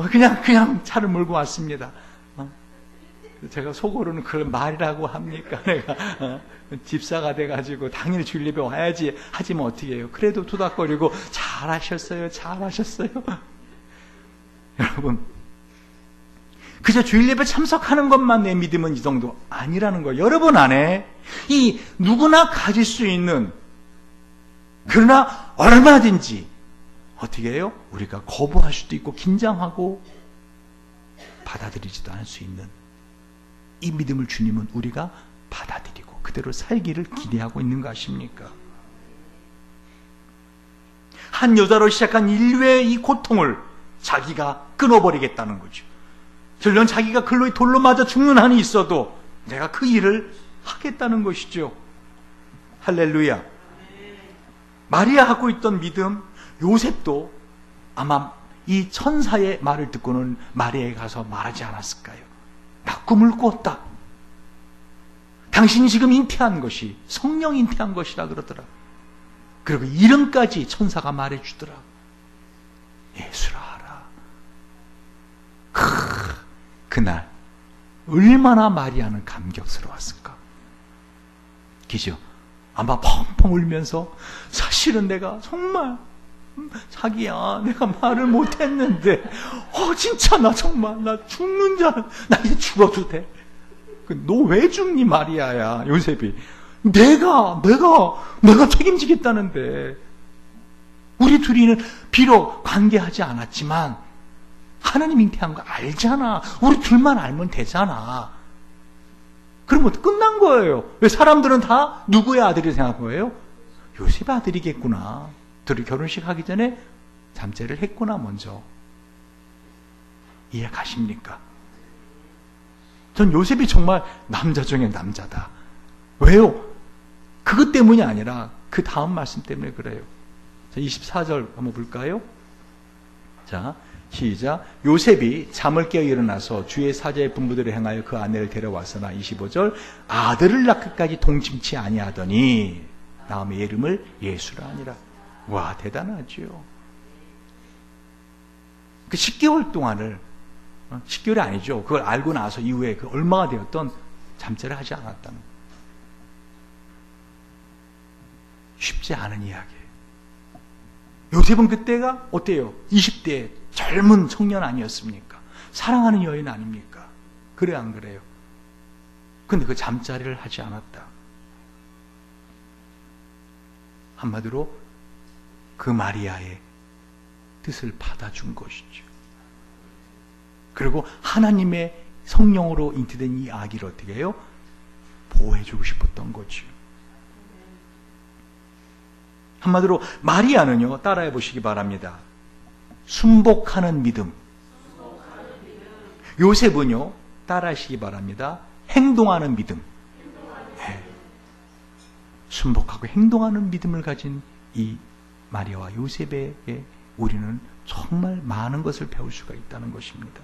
그냥 차를 몰고 왔습니다. 제가 속으로는 그걸 말이라고 합니까? 내가 집사가 돼가지고 당연히 주일 예배 와야지 하지만 어떻게 해요? 그래도 투닥거리고 잘하셨어요. 여러분, 그저 주일 예배 참석하는 것만 내 믿음은 이 정도 아니라는 거예요. 여러분 안에 이 누구나 가질 수 있는, 그러나 얼마든지 어떻게 해요? 우리가 거부할 수도 있고 긴장하고 받아들이지도 않을 수 있는 이 믿음을 주님은 우리가 받아들이고 그대로 살기를 기대하고 있는 거 아십니까? 한 여자로 시작한 인류의 이 고통을 자기가 끊어버리겠다는 거죠. 물론 자기가 글로 돌로 맞아 죽는 한이 있어도 내가 그 일을 하겠다는 것이죠. 할렐루야. 마리아 갖고 있던 믿음, 요셉도 아마 이 천사의 말을 듣고는 마리아에 가서 말하지 않았을까요? 나 꿈을 꿨다. 당신이 지금 잉태한 것이 성령 잉태한 것이라 그러더라. 그리고 이름까지 천사가 말해주더라. 예수라 하라. 그날 얼마나 마리아는 감격스러웠을까. 그죠? 아마 펑펑 울면서 사실은 내가 정말 자기야 내가 말을 못했는데 진짜 나 정말 나 죽는 줄 알았. 나 이제 죽어도 돼. 너 왜 죽니 마리아야. 요셉이 내가 책임지겠다는데 우리 둘이는 비록 관계하지 않았지만 하나님 잉태한 거 알잖아. 우리 둘만 알면 되잖아. 그러면 끝난 거예요. 왜 사람들은 다 누구의 아들이 생각한 거예요? 요셉 아들이겠구나. 둘이 결혼식 하기 전에 잠재를 했구나 먼저. 이해 가십니까? 전 요셉이 정말 남자 중에 남자다. 왜요? 그것 때문이 아니라 그 다음 말씀 때문에 그래요. 자, 24절 한번 볼까요? 자, 시작. 요셉이 잠을 깨어 일어나서 주의 사자의 분부대로 행하여 그 아내를 데려왔으나 25절 아들을 낳기까지 동침치 아니하더니 다음에 이름을 예수라 하니라. 와, 대단하죠. 그 10개월 동안을 10개월이 아니죠. 그걸 알고 나서 이후에 그 얼마가 되었던 잠자를 하지 않았다는 쉽지 않은 이야기예요. 요셉은 그때가 어때요? 20대 젊은 청년 아니었습니까? 사랑하는 여인 아닙니까? 그래 안 그래요? 근데 그 잠자리를 하지 않았다. 한마디로 그 마리아의 뜻을 받아준 것이죠. 그리고 하나님의 성령으로 잉태된 이 아기를 어떻게 해요? 보호해주고 싶었던 거죠. 한마디로 마리아는요, 따라해 보시기 바랍니다. 순복하는 믿음. 요셉은요, 따라하시기 바랍니다. 행동하는 믿음. 네. 순복하고 행동하는 믿음을 가진 이 마리아와 요셉에게 우리는 정말 많은 것을 배울 수가 있다는 것입니다.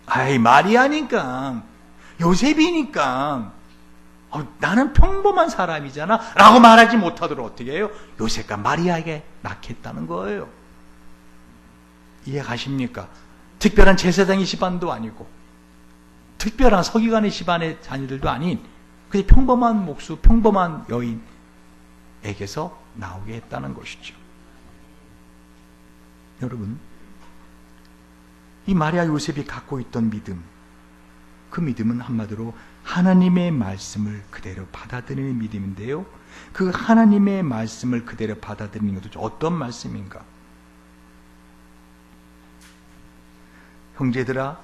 아이, 마리아니까, 요셉이니까, 나는 평범한 사람이잖아 라고 말하지 못하도록 어떻게 해요? 요셉과 마리아에게 낳겠다는 거예요. 이해가십니까? 특별한 제사장의 집안도 아니고 특별한 서기관의 집안의 자녀들도 아닌 그냥 평범한 목수, 평범한 여인에게서 나오게 했다는 것이죠. 여러분, 이 마리아 요셉이 갖고 있던 믿음, 그 믿음은 한마디로 하나님의 말씀을 그대로 받아들이는 믿음인데요. 그 하나님의 말씀을 그대로 받아들이는 것도 어떤 말씀인가? 형제들아,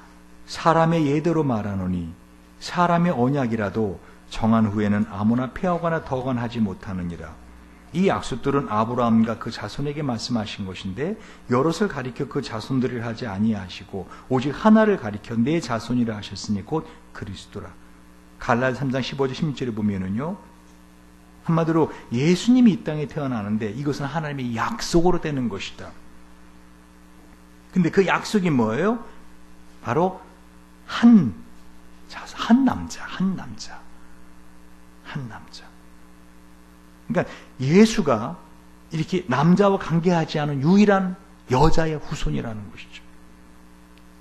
사람의 예대로 말하노니 사람의 언약이라도 정한 후에는 아무나 폐하거나 더거나 하지 못하느니라. 이 약속들은 아브라함과 그 자손에게 말씀하신 것인데 여럿을 가리켜 그 자손들을 하지 아니하시고 오직 하나를 가리켜 내 자손이라 하셨으니 곧 그리스도라. 갈라디아 3장 15절 16절에 보면은요, 한마디로 예수님이 이 땅에 태어나는데 이것은 하나님의 약속으로 되는 것이다. 근데 그 약속이 뭐예요? 바로 한 남자. 그러니까 예수가 이렇게 남자와 관계하지 않은 유일한 여자의 후손이라는 것이죠.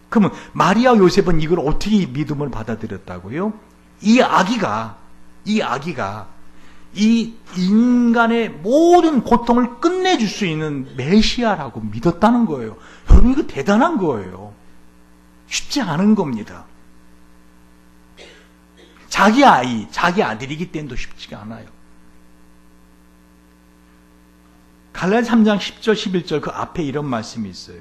그러면 마리아 요셉은 이걸 어떻게 믿음을 받아들였다고요? 이 아기가 이 인간의 모든 고통을 끝내줄 수 있는 메시아라고 믿었다는 거예요. 여러분, 이거 대단한 거예요. 쉽지 않은 겁니다. 자기 아들이기 때문에 쉽지가 않아요. 갈라디아 3장 10절 11절 그 앞에 이런 말씀이 있어요.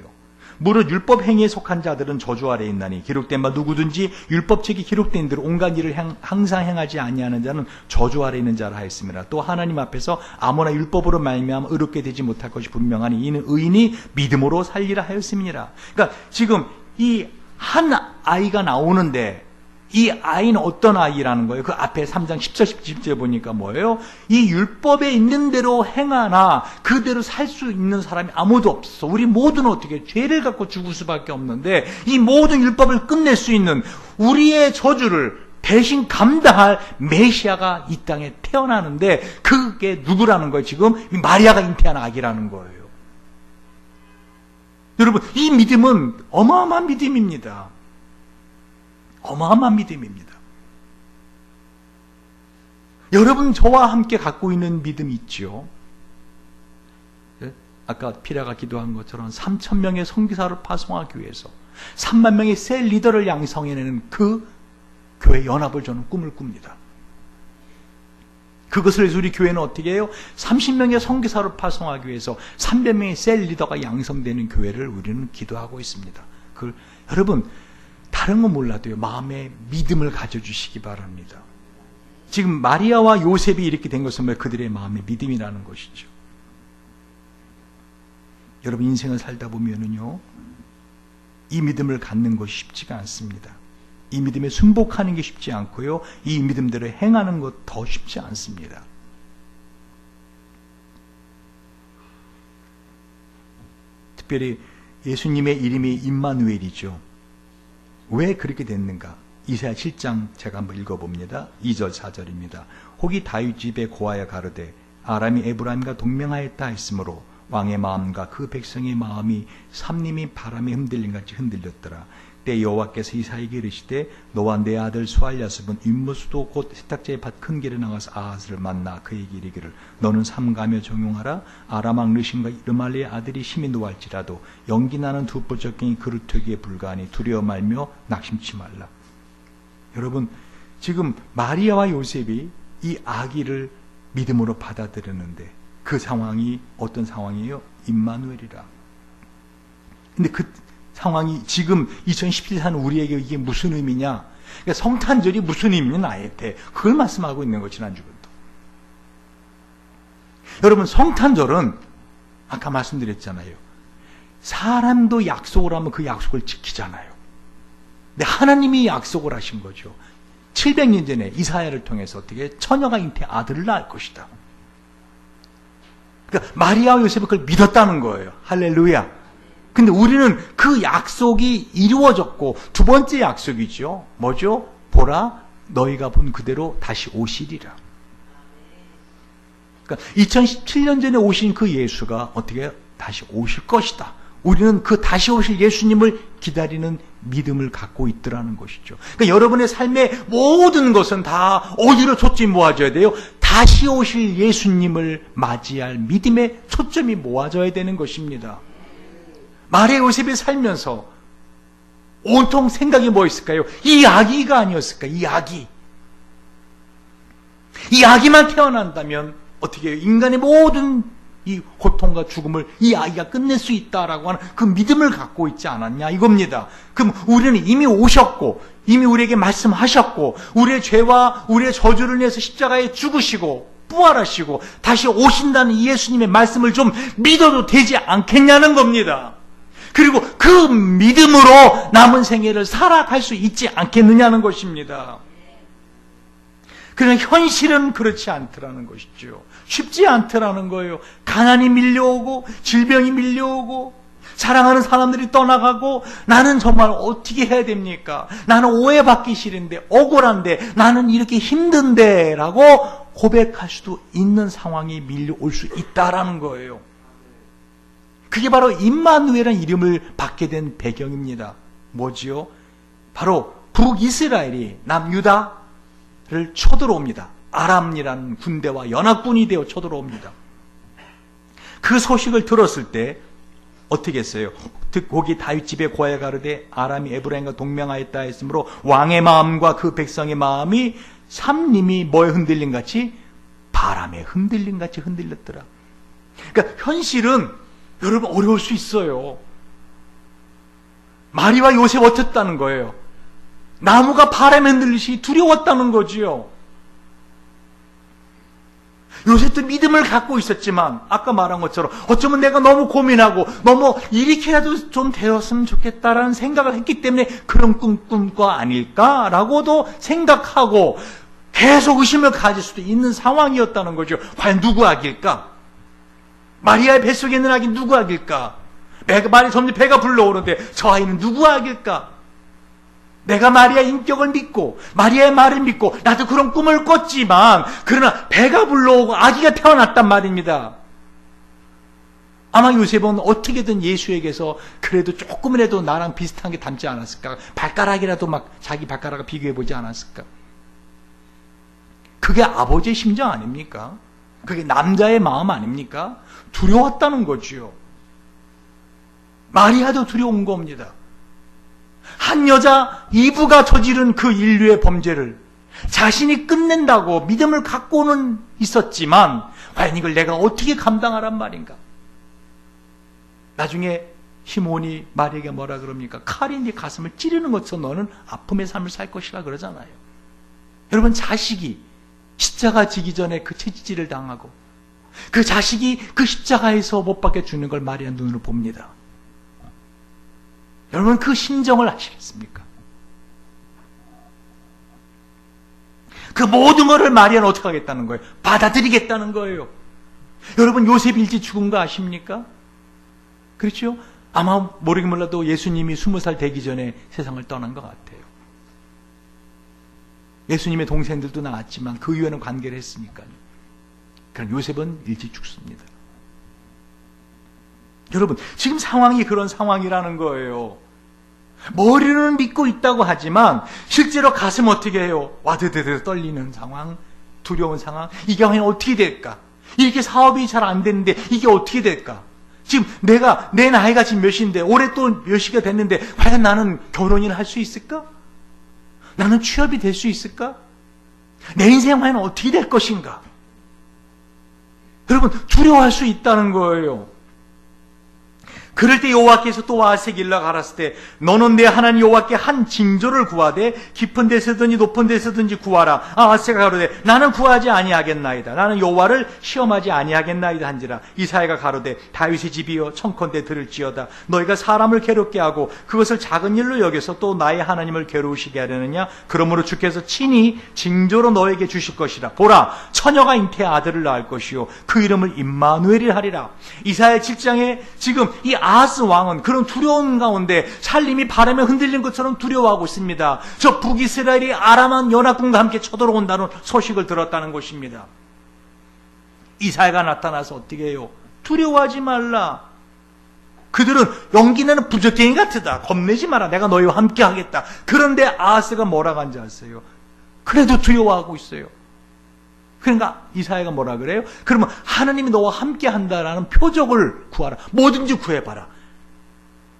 무릇 율법 행위에 속한 자들은 저주 아래에 있나니 기록된 바 누구든지 율법책이 기록된 대로 온갖 일을 항상 행하지 아니하는 자는 저주 아래에 있는 자라 하였습니다. 또 하나님 앞에서 아무나 율법으로 말미암아 의롭게 되지 못할 것이 분명하니 이는 의인이 믿음으로 살리라 하였습니다. 그러니까 지금 이 한 아이가 나오는데 이 아이는 어떤 아이라는 거예요? 그 앞에 3장 10절 17절 보니까 뭐예요? 이 율법에 있는 대로 행하나 그대로 살 수 있는 사람이 아무도 없어. 우리 모두는 어떻게 죄를 갖고 죽을 수밖에 없는데 이 모든 율법을 끝낼 수 있는 우리의 저주를 대신 감당할 메시아가 이 땅에 태어나는데 그게 누구라는 거예요? 지금 마리아가 잉태한 아기라는 거예요. 여러분, 이 믿음은 어마어마한 믿음입니다. 어마어마한 믿음입니다. 여러분, 저와 함께 갖고 있는 믿음이 있죠. 아까 피라가 기도한 것처럼 3,000명의 선교사를 파송하기 위해서 3만 명의 셀 리더를 양성해내는 그 교회 연합을 저는 꿈을 꿉니다. 그것을 위해서 우리 교회는 어떻게 해요? 30명의 선교사를 파송하기 위해서 300명의 셀 리더가 양성되는 교회를 우리는 기도하고 있습니다. 여러분, 다른 건 몰라도요, 마음에 믿음을 가져주시기 바랍니다. 지금 마리아와 요셉이 이렇게 된 것은 그들의 마음의 믿음이라는 것이죠. 여러분, 인생을 살다 보면은요, 이 믿음을 갖는 것이 쉽지가 않습니다. 이 믿음에 순복하는 게 쉽지 않고요, 이 믿음대로 행하는 것 더 쉽지 않습니다. 특별히 예수님의 이름이 임마누엘이죠. 왜 그렇게 됐는가? 이사야 7장 제가 한번 읽어봅니다. 2절 4절입니다. 혹이 다윗 집에 고하여 가로되 아람이 에브라임과 동맹하였다 했으므로 왕의 마음과 그 백성의 마음이 삼림이 바람에 흔들림같이 흔들렸더라. 때 여호와께서 이사야에게 이르시되 너와 내 아들 수알야습은 윗모수도 곧 세탁자의 밭 큰 길에 나가서 아하스를 만나 그에게 이르기를 너는 삼가며 정용하라. 아람왕 르신과 르말리의 아들이 심히 노할지라도 연기나는 두 뿔적경이 그를 되기에 불가하니 두려워 말며 낙심치 말라. 여러분, 지금 마리아와 요셉이 이 아기를 믿음으로 받아들였는데 그 상황이 어떤 상황이에요? 임마누엘이라. 근데 상황이 지금 2017년 사는 우리에게 이게 무슨 의미냐? 그러니까 성탄절이 무슨 의미냐 나한테 그걸 말씀하고 있는 거 지난주부터. 여러분 성탄절은 아까 말씀드렸잖아요. 사람도 약속을 하면 그 약속을 지키잖아요. 근데 하나님이 약속을 하신 거죠. 700년 전에 이사야를 통해서 어떻게 처녀가 잉태 아들을 낳을 것이다. 그러니까 마리아와 요셉이 그걸 믿었다는 거예요. 할렐루야. 근데 우리는 그 약속이 이루어졌고 두 번째 약속이죠. 뭐죠? 보라 너희가 본 그대로 다시 오시리라. 그러니까 2017년 전에 오신 그 예수가 어떻게 다시 오실 것이다. 우리는 그 다시 오실 예수님을 기다리는 믿음을 갖고 있더라는 것이죠. 그러니까 여러분의 삶의 모든 것은 다 어디로 초점이 모아져야 돼요? 다시 오실 예수님을 맞이할 믿음의 초점이 모아져야 되는 것입니다. 마리아 요셉이 살면서 온통 생각이 뭐 있을까요? 이 아기가 아니었을까? 이 아기만 태어난다면 어떻게 해요? 인간의 모든 이 고통과 죽음을 이 아기가 끝낼 수 있다라고 하는 그 믿음을 갖고 있지 않았냐 이겁니다. 그럼 우리는 이미 오셨고 이미 우리에게 말씀하셨고 우리의 죄와 우리의 저주를 위해서 십자가에 죽으시고 부활하시고 다시 오신다는 이 예수님의 말씀을 좀 믿어도 되지 않겠냐는 겁니다. 그리고 그 믿음으로 남은 생애를 살아갈 수 있지 않겠느냐는 것입니다. 그러나 현실은 그렇지 않더라는 것이죠. 쉽지 않더라는 거예요. 가난이 밀려오고 질병이 밀려오고 사랑하는 사람들이 떠나가고 나는 정말 어떻게 해야 됩니까? 나는 오해받기 싫은데 억울한데 나는 이렇게 힘든데 라고 고백할 수도 있는 상황이 밀려올 수 있다라는 거예요. 그게 바로 임마누엘이라는 이름을 받게 된 배경입니다. 뭐지요? 바로 북이스라엘이 남유다를 쳐들어옵니다. 아람이라는 군대와 연합군이 되어 쳐들어옵니다. 그 소식을 들었을 때 어떻게 했어요? 거기 다윗 집에 고아에 가르되 아람이 에브라임과 동맹하였다 했으므로 왕의 마음과 그 백성의 마음이 삼림이 뭐에 흔들린 같이? 바람에 흔들린 같이 흔들렸더라. 그러니까 현실은 여러분 어려울 수 있어요. 마리와 요셉 어땠다는 거예요? 나무가 바람에 흔들리시 두려웠다는 거지요. 요셉도 믿음을 갖고 있었지만 아까 말한 것처럼 어쩌면 내가 너무 고민하고 너무 이렇게라도 좀 되었으면 좋겠다라는 생각을 했기 때문에 그런 꿈꾼 거 아닐까라고도 생각하고 계속 의심을 가질 수도 있는 상황이었다는 거죠. 과연 누구 아기일까? 마리아의 뱃속에 있는 아기 누구 아기일까? 점점 배가 불러오는데 저 아이는 누구 아기일까? 내가 마리아의 인격을 믿고 마리아의 말을 믿고 나도 그런 꿈을 꿨지만 그러나 배가 불러오고 아기가 태어났단 말입니다. 아마 요셉은 어떻게든 예수에게서 그래도 조금이라도 나랑 비슷한 게 닮지 않았을까? 발가락이라도 막 자기 발가락을 비교해보지 않았을까? 그게 아버지의 심정 아닙니까? 그게 남자의 마음 아닙니까? 두려웠다는 거지요. 마리아도 두려운 겁니다. 한 여자 이브가 저지른 그 인류의 범죄를 자신이 끝낸다고 믿음을 갖고는 있었지만 과연 이걸 내가 어떻게 감당하란 말인가? 나중에 시몬이 마리아에게 뭐라 그럽니까? 칼이 네 가슴을 찌르는 것처럼 너는 아픔의 삶을 살 것이라 그러잖아요. 여러분 자식이 십자가 지기 전에 그 채찍질을 당하고 그 자식이 그 십자가에서 못 박혀 죽는 걸 마리아 눈으로 봅니다. 여러분 그 심정을 아시겠습니까? 그 모든 것을 마리아는 어떻게 하겠다는 거예요? 받아들이겠다는 거예요. 여러분 요셉이 일찍 죽은 거 아십니까? 그렇죠? 아마 모르긴 몰라도 예수님이 20살 되기 전에 세상을 떠난 것 같아요. 예수님의 동생들도 나왔지만 그 이후에는 관계를 했으니까요. 그럼 요셉은 일찍 죽습니다. 여러분 지금 상황이 그런 상황이라는 거예요. 머리는 믿고 있다고 하지만 실제로 가슴 어떻게 해요? 와드드드 떨리는 상황, 두려운 상황. 이게 과연 어떻게 될까? 이렇게 사업이 잘 안 되는데 이게 어떻게 될까? 지금 내 나이가 지금 몇인데 올해 또 몇이가 됐는데 과연 나는 결혼이나 할 수 있을까? 나는 취업이 될 수 있을까? 내 인생 과연 어떻게 될 것인가? 여러분 두려워할 수 있다는 거예요. 그럴 때 여호와께서 또 아하스에게 가라사대 때 너는 내 하나님 여호와께 한 징조를 구하되 깊은 데서든지 높은 데서든지 구하라. 아하스가 가로되 나는 구하지 아니하겠나이다. 나는 여호와를 시험하지 아니하겠나이다 한지라. 이사야가 가로되 다윗의 집이여 청컨대 들을지어다. 너희가 사람을 괴롭게 하고 그것을 작은 일로 여겨서 또 나의 하나님을 괴로우시게 하려느냐. 그러므로 주께서 친히 징조로 너에게 주실 것이라. 보라 처녀가 잉태해 아들을 낳을 것이요 그 이름을 임마누엘이라 하리라. 이사야 7장에 지금 이 아하스 왕은 그런 두려운 가운데 살림이 바람에 흔들린 것처럼 두려워하고 있습니다. 저 북이스라엘이 아람한 연합군과 함께 쳐들어온다는 소식을 들었다는 것입니다. 이사야가 나타나서 어떻게 해요? 두려워하지 말라. 그들은 용기내는 부적갱이 같으다. 겁내지 마라. 내가 너희와 함께 하겠다. 그런데 아하스가 뭐라고 한지 아세요? 그래도 두려워하고 있어요. 그러니까 이사야가 뭐라 그래요? 그러면 하나님이 너와 함께 한다라는 표적을 구하라. 뭐든지 구해봐라.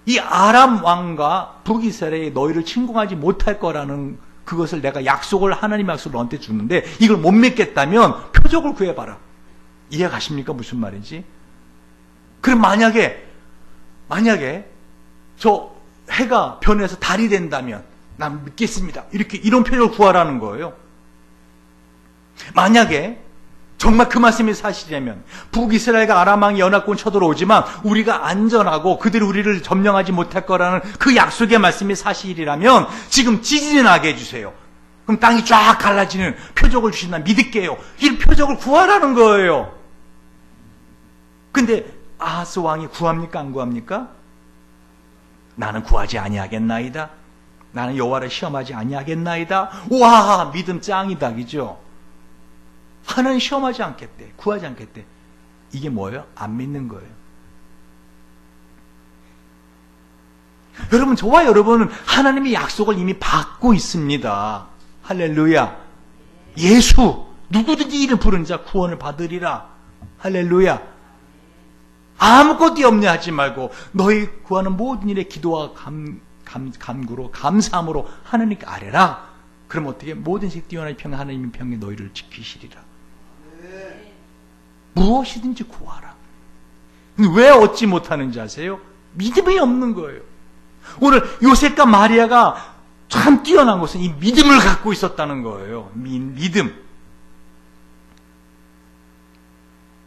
이 아람 왕과 북이스라엘이 너희를 침공하지 못할 거라는 그것을 내가 하나님 약속을 너한테 주는데 이걸 못 믿겠다면 표적을 구해봐라. 이해가십니까? 무슨 말인지? 그럼 만약에 저 해가 변해서 달이 된다면 난 믿겠습니다. 이런 표적을 구하라는 거예요. 만약에 정말 그 말씀이 사실이라면 북이스라엘과 아람 왕이 연합군 쳐들어오지만 우리가 안전하고 그들이 우리를 점령하지 못할 거라는 그 약속의 말씀이 사실이라면 지금 지진이 나게 해주세요. 그럼 땅이 쫙 갈라지는 표적을 주신다. 믿을게요. 이 표적을 구하라는 거예요. 근데 아하스 왕이 구합니까? 안 구합니까? 나는 구하지 아니하겠나이다. 나는 여호와를 시험하지 아니하겠나이다. 와, 믿음 짱이다. 그죠? 하나님 시험하지 않겠대. 구하지 않겠대. 이게 뭐예요? 안 믿는 거예요. 여러분, 저와 여러분은 하나님의 약속을 이미 받고 있습니다. 할렐루야. 예수, 누구든지 이를 부른 자 구원을 받으리라. 할렐루야. 아무것도 염려하지 말고 너희 구하는 모든 일에 기도와 간구로 감사함으로 하나님께 아뢰라. 그럼 어떻게? 모든 색 뛰어난 평 하나님의 평에 너희를 지키시리라. 무엇이든지 구하라. 왜 얻지 못하는지 아세요? 믿음이 없는 거예요. 오늘 요셉과 마리아가 참 뛰어난 것은 이 믿음을 갖고 있었다는 거예요. 믿음.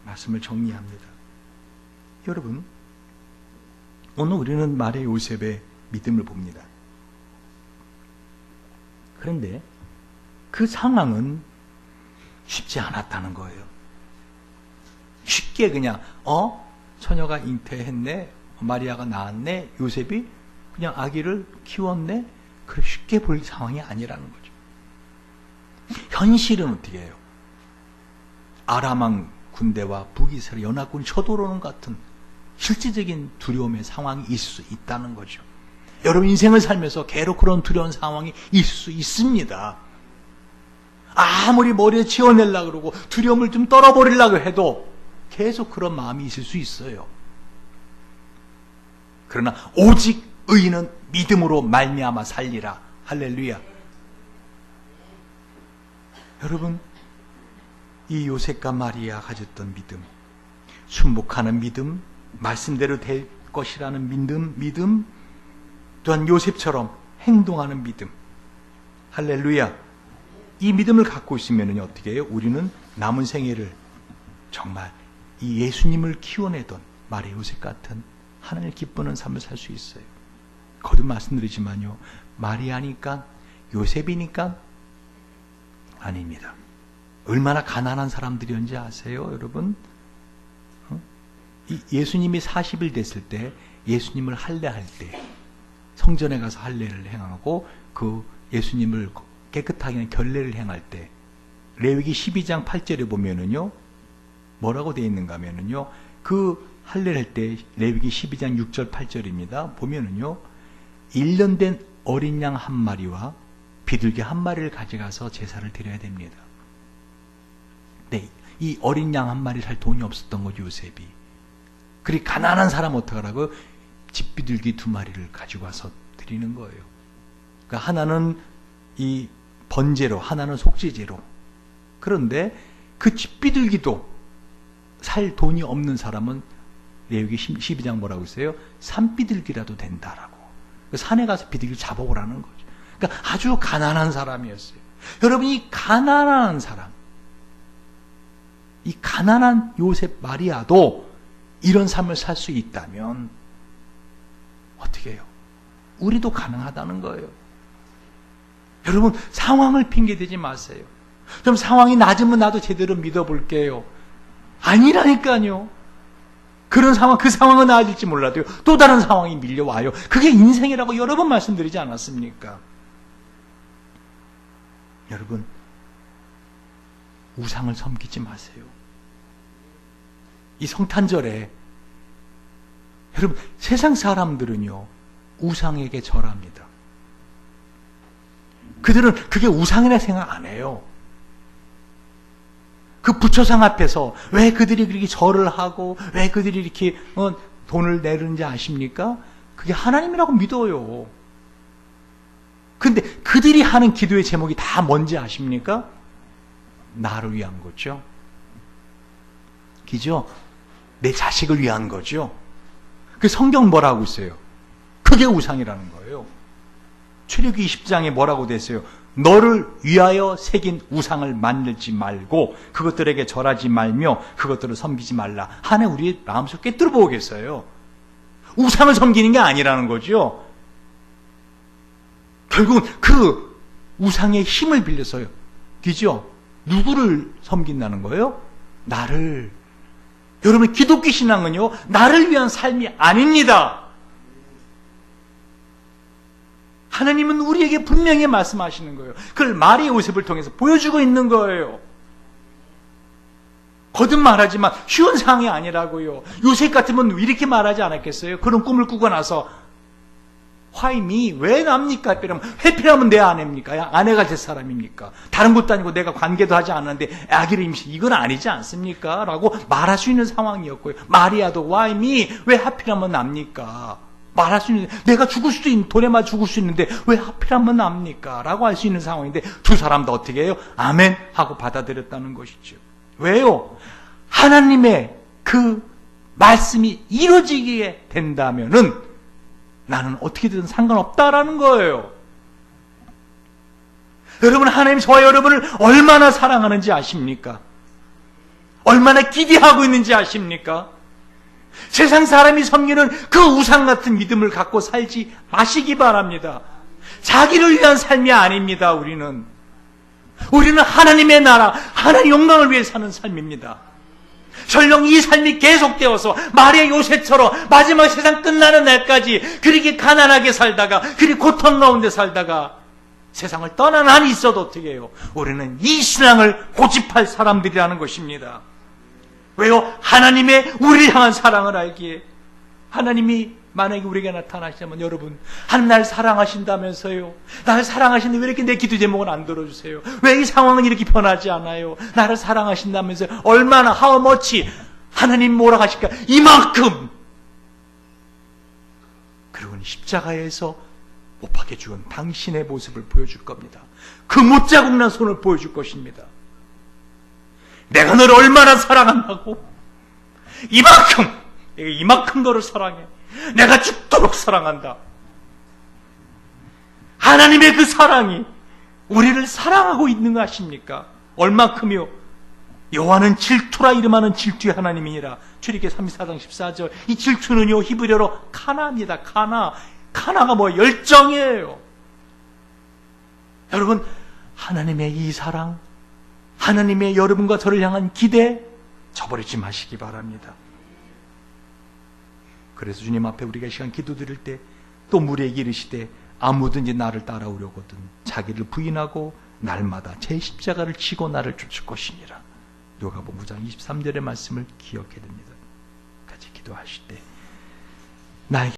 말씀을 정리합니다. 여러분, 오늘 우리는 마리아 요셉의 믿음을 봅니다. 그런데 그 상황은 쉽지 않았다는 거예요. 쉽게 그냥 처녀가 잉태했네, 마리아가 낳았네, 요셉이 그냥 아기를 키웠네, 그렇게 쉽게 볼 상황이 아니라는 거죠. 현실은 어떻게 해요? 아람왕 군대와 북이스라엘 연합군이 쳐들어오는 것 같은 실질적인 두려움의 상황이 있을 수 있다는 거죠. 여러분 인생을 살면서 계속 그런 두려운 상황이 있을 수 있습니다. 아무리 머리에 지어내려고 그러고 두려움을 좀 떨어버리려고 해도 계속 그런 마음이 있을 수 있어요. 그러나 오직 의인은 믿음으로 말미암아 살리라. 할렐루야. 여러분, 이 요셉과 마리아 가졌던 믿음, 순복하는 믿음, 말씀대로 될 것이라는 믿음, 또한 요셉처럼 행동하는 믿음. 할렐루야. 이 믿음을 갖고 있으면 어떻게 해요? 우리는 남은 생애를 정말 이 예수님을 키워내던 마리아 요셉 같은 하나님을 기쁘는 삶을 살 수 있어요. 거듭 말씀드리지만요, 마리아니까 요셉이니까 아닙니다. 얼마나 가난한 사람들이었는지 아세요, 여러분? 예수님이 40일 됐을 때 예수님을 할례할 때 성전에 가서 할례를 행하고 그 예수님을 깨끗하게 결례를 행할 때 레위기 12장 8절에 보면은요, 뭐라고 되어 있는가 하면은요, 그 할례를 할 때 레위기 12장 6절 8절입니다. 보면은요, 1년 된 어린 양 한 마리와 비둘기 한 마리를 가져가서 제사를 드려야 됩니다. 네, 이 어린 양 한 마리 살 돈이 없었던 거죠, 요셉이. 그리 가난한 사람 어떡하라고? 집비둘기 2마리를 가지고 와서 드리는 거예요. 그러니까 하나는 이 번제로, 하나는 속죄제로. 그런데 그 집비둘기도 살 돈이 없는 사람은 레위기 12장 뭐라고 했어요? 산비둘기라도 된다라고. 산에 가서 비둘기를 잡아오라는 거죠. 그러니까 아주 가난한 사람이었어요. 여러분, 이 가난한 사람, 이 가난한 요셉 마리아도 이런 삶을 살 수 있다면 어떻게 해요? 우리도 가능하다는 거예요. 여러분, 상황을 핑계대지 마세요. 좀 상황이 낮으면 나도 제대로 믿어볼게요. 아니라니까요. 그런 상황, 그 상황은 나아질지 몰라도요, 또 다른 상황이 밀려와요. 그게 인생이라고 여러 번 말씀드리지 않았습니까? 여러분, 우상을 섬기지 마세요. 이 성탄절에 여러분, 세상 사람들은요, 우상에게 절합니다. 그들은 그게 우상이라 생각 안 해요. 그 부처상 앞에서 왜 그들이 그렇게 절을 하고 왜 그들이 이렇게 돈을 내는지 아십니까? 그게 하나님이라고 믿어요. 근데 그들이 하는 기도의 제목이 다 뭔지 아십니까? 나를 위한 거죠. 그죠? 내 자식을 위한 거죠. 그 성경 뭐라고 있어요? 그게 우상이라는 거예요. 출애굽기 20장에 뭐라고 됐어요? 너를 위하여 새긴 우상을 만들지 말고 그것들에게 절하지 말며 그것들을 섬기지 말라. 하나님 우리의 마음속 꿰뚫어 보겠어요. 우상을 섬기는 게 아니라는 거죠. 결국은 그 우상의 힘을 빌려서요. 그죠? 누구를 섬긴다는 거예요? 나를. 여러분, 기독교 신앙은요, 나를 위한 삶이 아닙니다. 하나님은 우리에게 분명히 말씀하시는 거예요. 그걸 마리아 요셉을 통해서 보여주고 있는 거예요. 거듭 말하지만 쉬운 상황이 아니라고요. 요셉 같으면 이렇게 말하지 않았겠어요? 그런 꿈을 꾸고 나서 Why me? 왜 납니까? 해피라면 내 아내입니까? 아내가 제 사람입니까? 다른 것도 아니고 내가 관계도 하지 않았는데 아기를 임신, 이건 아니지 않습니까? 라고 말할 수 있는 상황이었고요. 마리아도 Why me? 왜 하필하면 납니까? 말할 수 있는, 내가 죽을 수도 있는, 돈에 맞아 죽을 수 있는데 왜 하필하면 납니까? 라고 할 수 있는 상황인데 두 사람도 어떻게 해요? 아멘 하고 받아들였다는 것이죠. 왜요? 하나님의 그 말씀이 이루어지게 된다면은 나는 어떻게든 상관없다라는 거예요. 여러분, 하나님 저와 여러분을 얼마나 사랑하는지 아십니까? 얼마나 기대하고 있는지 아십니까? 세상 사람이 섬기는 그 우상 같은 믿음을 갖고 살지 마시기 바랍니다. 자기를 위한 삶이 아닙니다. 우리는 하나님의 나라, 하나님의 영광을 위해 사는 삶입니다. 설령 이 삶이 계속되어서 마리아 요셉처럼 마지막 세상 끝나는 날까지 그렇게 가난하게 살다가 그리 고통 가운데 살다가 세상을 떠난 한이 있어도 어떻게 해요? 우리는 이 신앙을 고집할 사람들이라는 것입니다. 왜요? 하나님의 우리를 향한 사랑을 알기에. 하나님이 만약에 우리에게 나타나시자면 여러분, 하나님 나를 사랑하신다면서요. 나를 사랑하시는데 왜 이렇게 내 기도 제목은 안 들어주세요? 왜 이 상황은 이렇게 변하지 않아요? 나를 사랑하신다면서요. 얼마나, how much? 하나님 뭐라 하실까? 이만큼. 그리고 십자가에서 못 박혀 죽은 당신의 모습을 보여줄 겁니다. 그 못자국 난 손을 보여줄 것입니다. 내가 너를 얼마나 사랑한다고? 이만큼 너를 사랑해. 내가 죽도록 사랑한다. 하나님의 그 사랑이 우리를 사랑하고 있는 거 아십니까? 얼만큼이요? 여호와는 질투라 이름하는 질투의 하나님이니라. 출애굽기 34장 14절. 이 질투는요, 히브리어로 카나입니다. 카나가 뭐 열정이에요. 여러분, 하나님의 이 사랑, 하나님의 여러분과 저를 향한 기대 저버리지 마시기 바랍니다. 그래서 주님 앞에 우리가 이 시간 기도드릴 때 또 무리에게 이르시되 아무든지 나를 따라오려거든 자기를 부인하고 날마다 제 십자가를 지고 나를 쫓을 것이니라. 누가복음 9장 23절의 말씀을 기억해야 됩니다. 같이 기도하실 때 나에게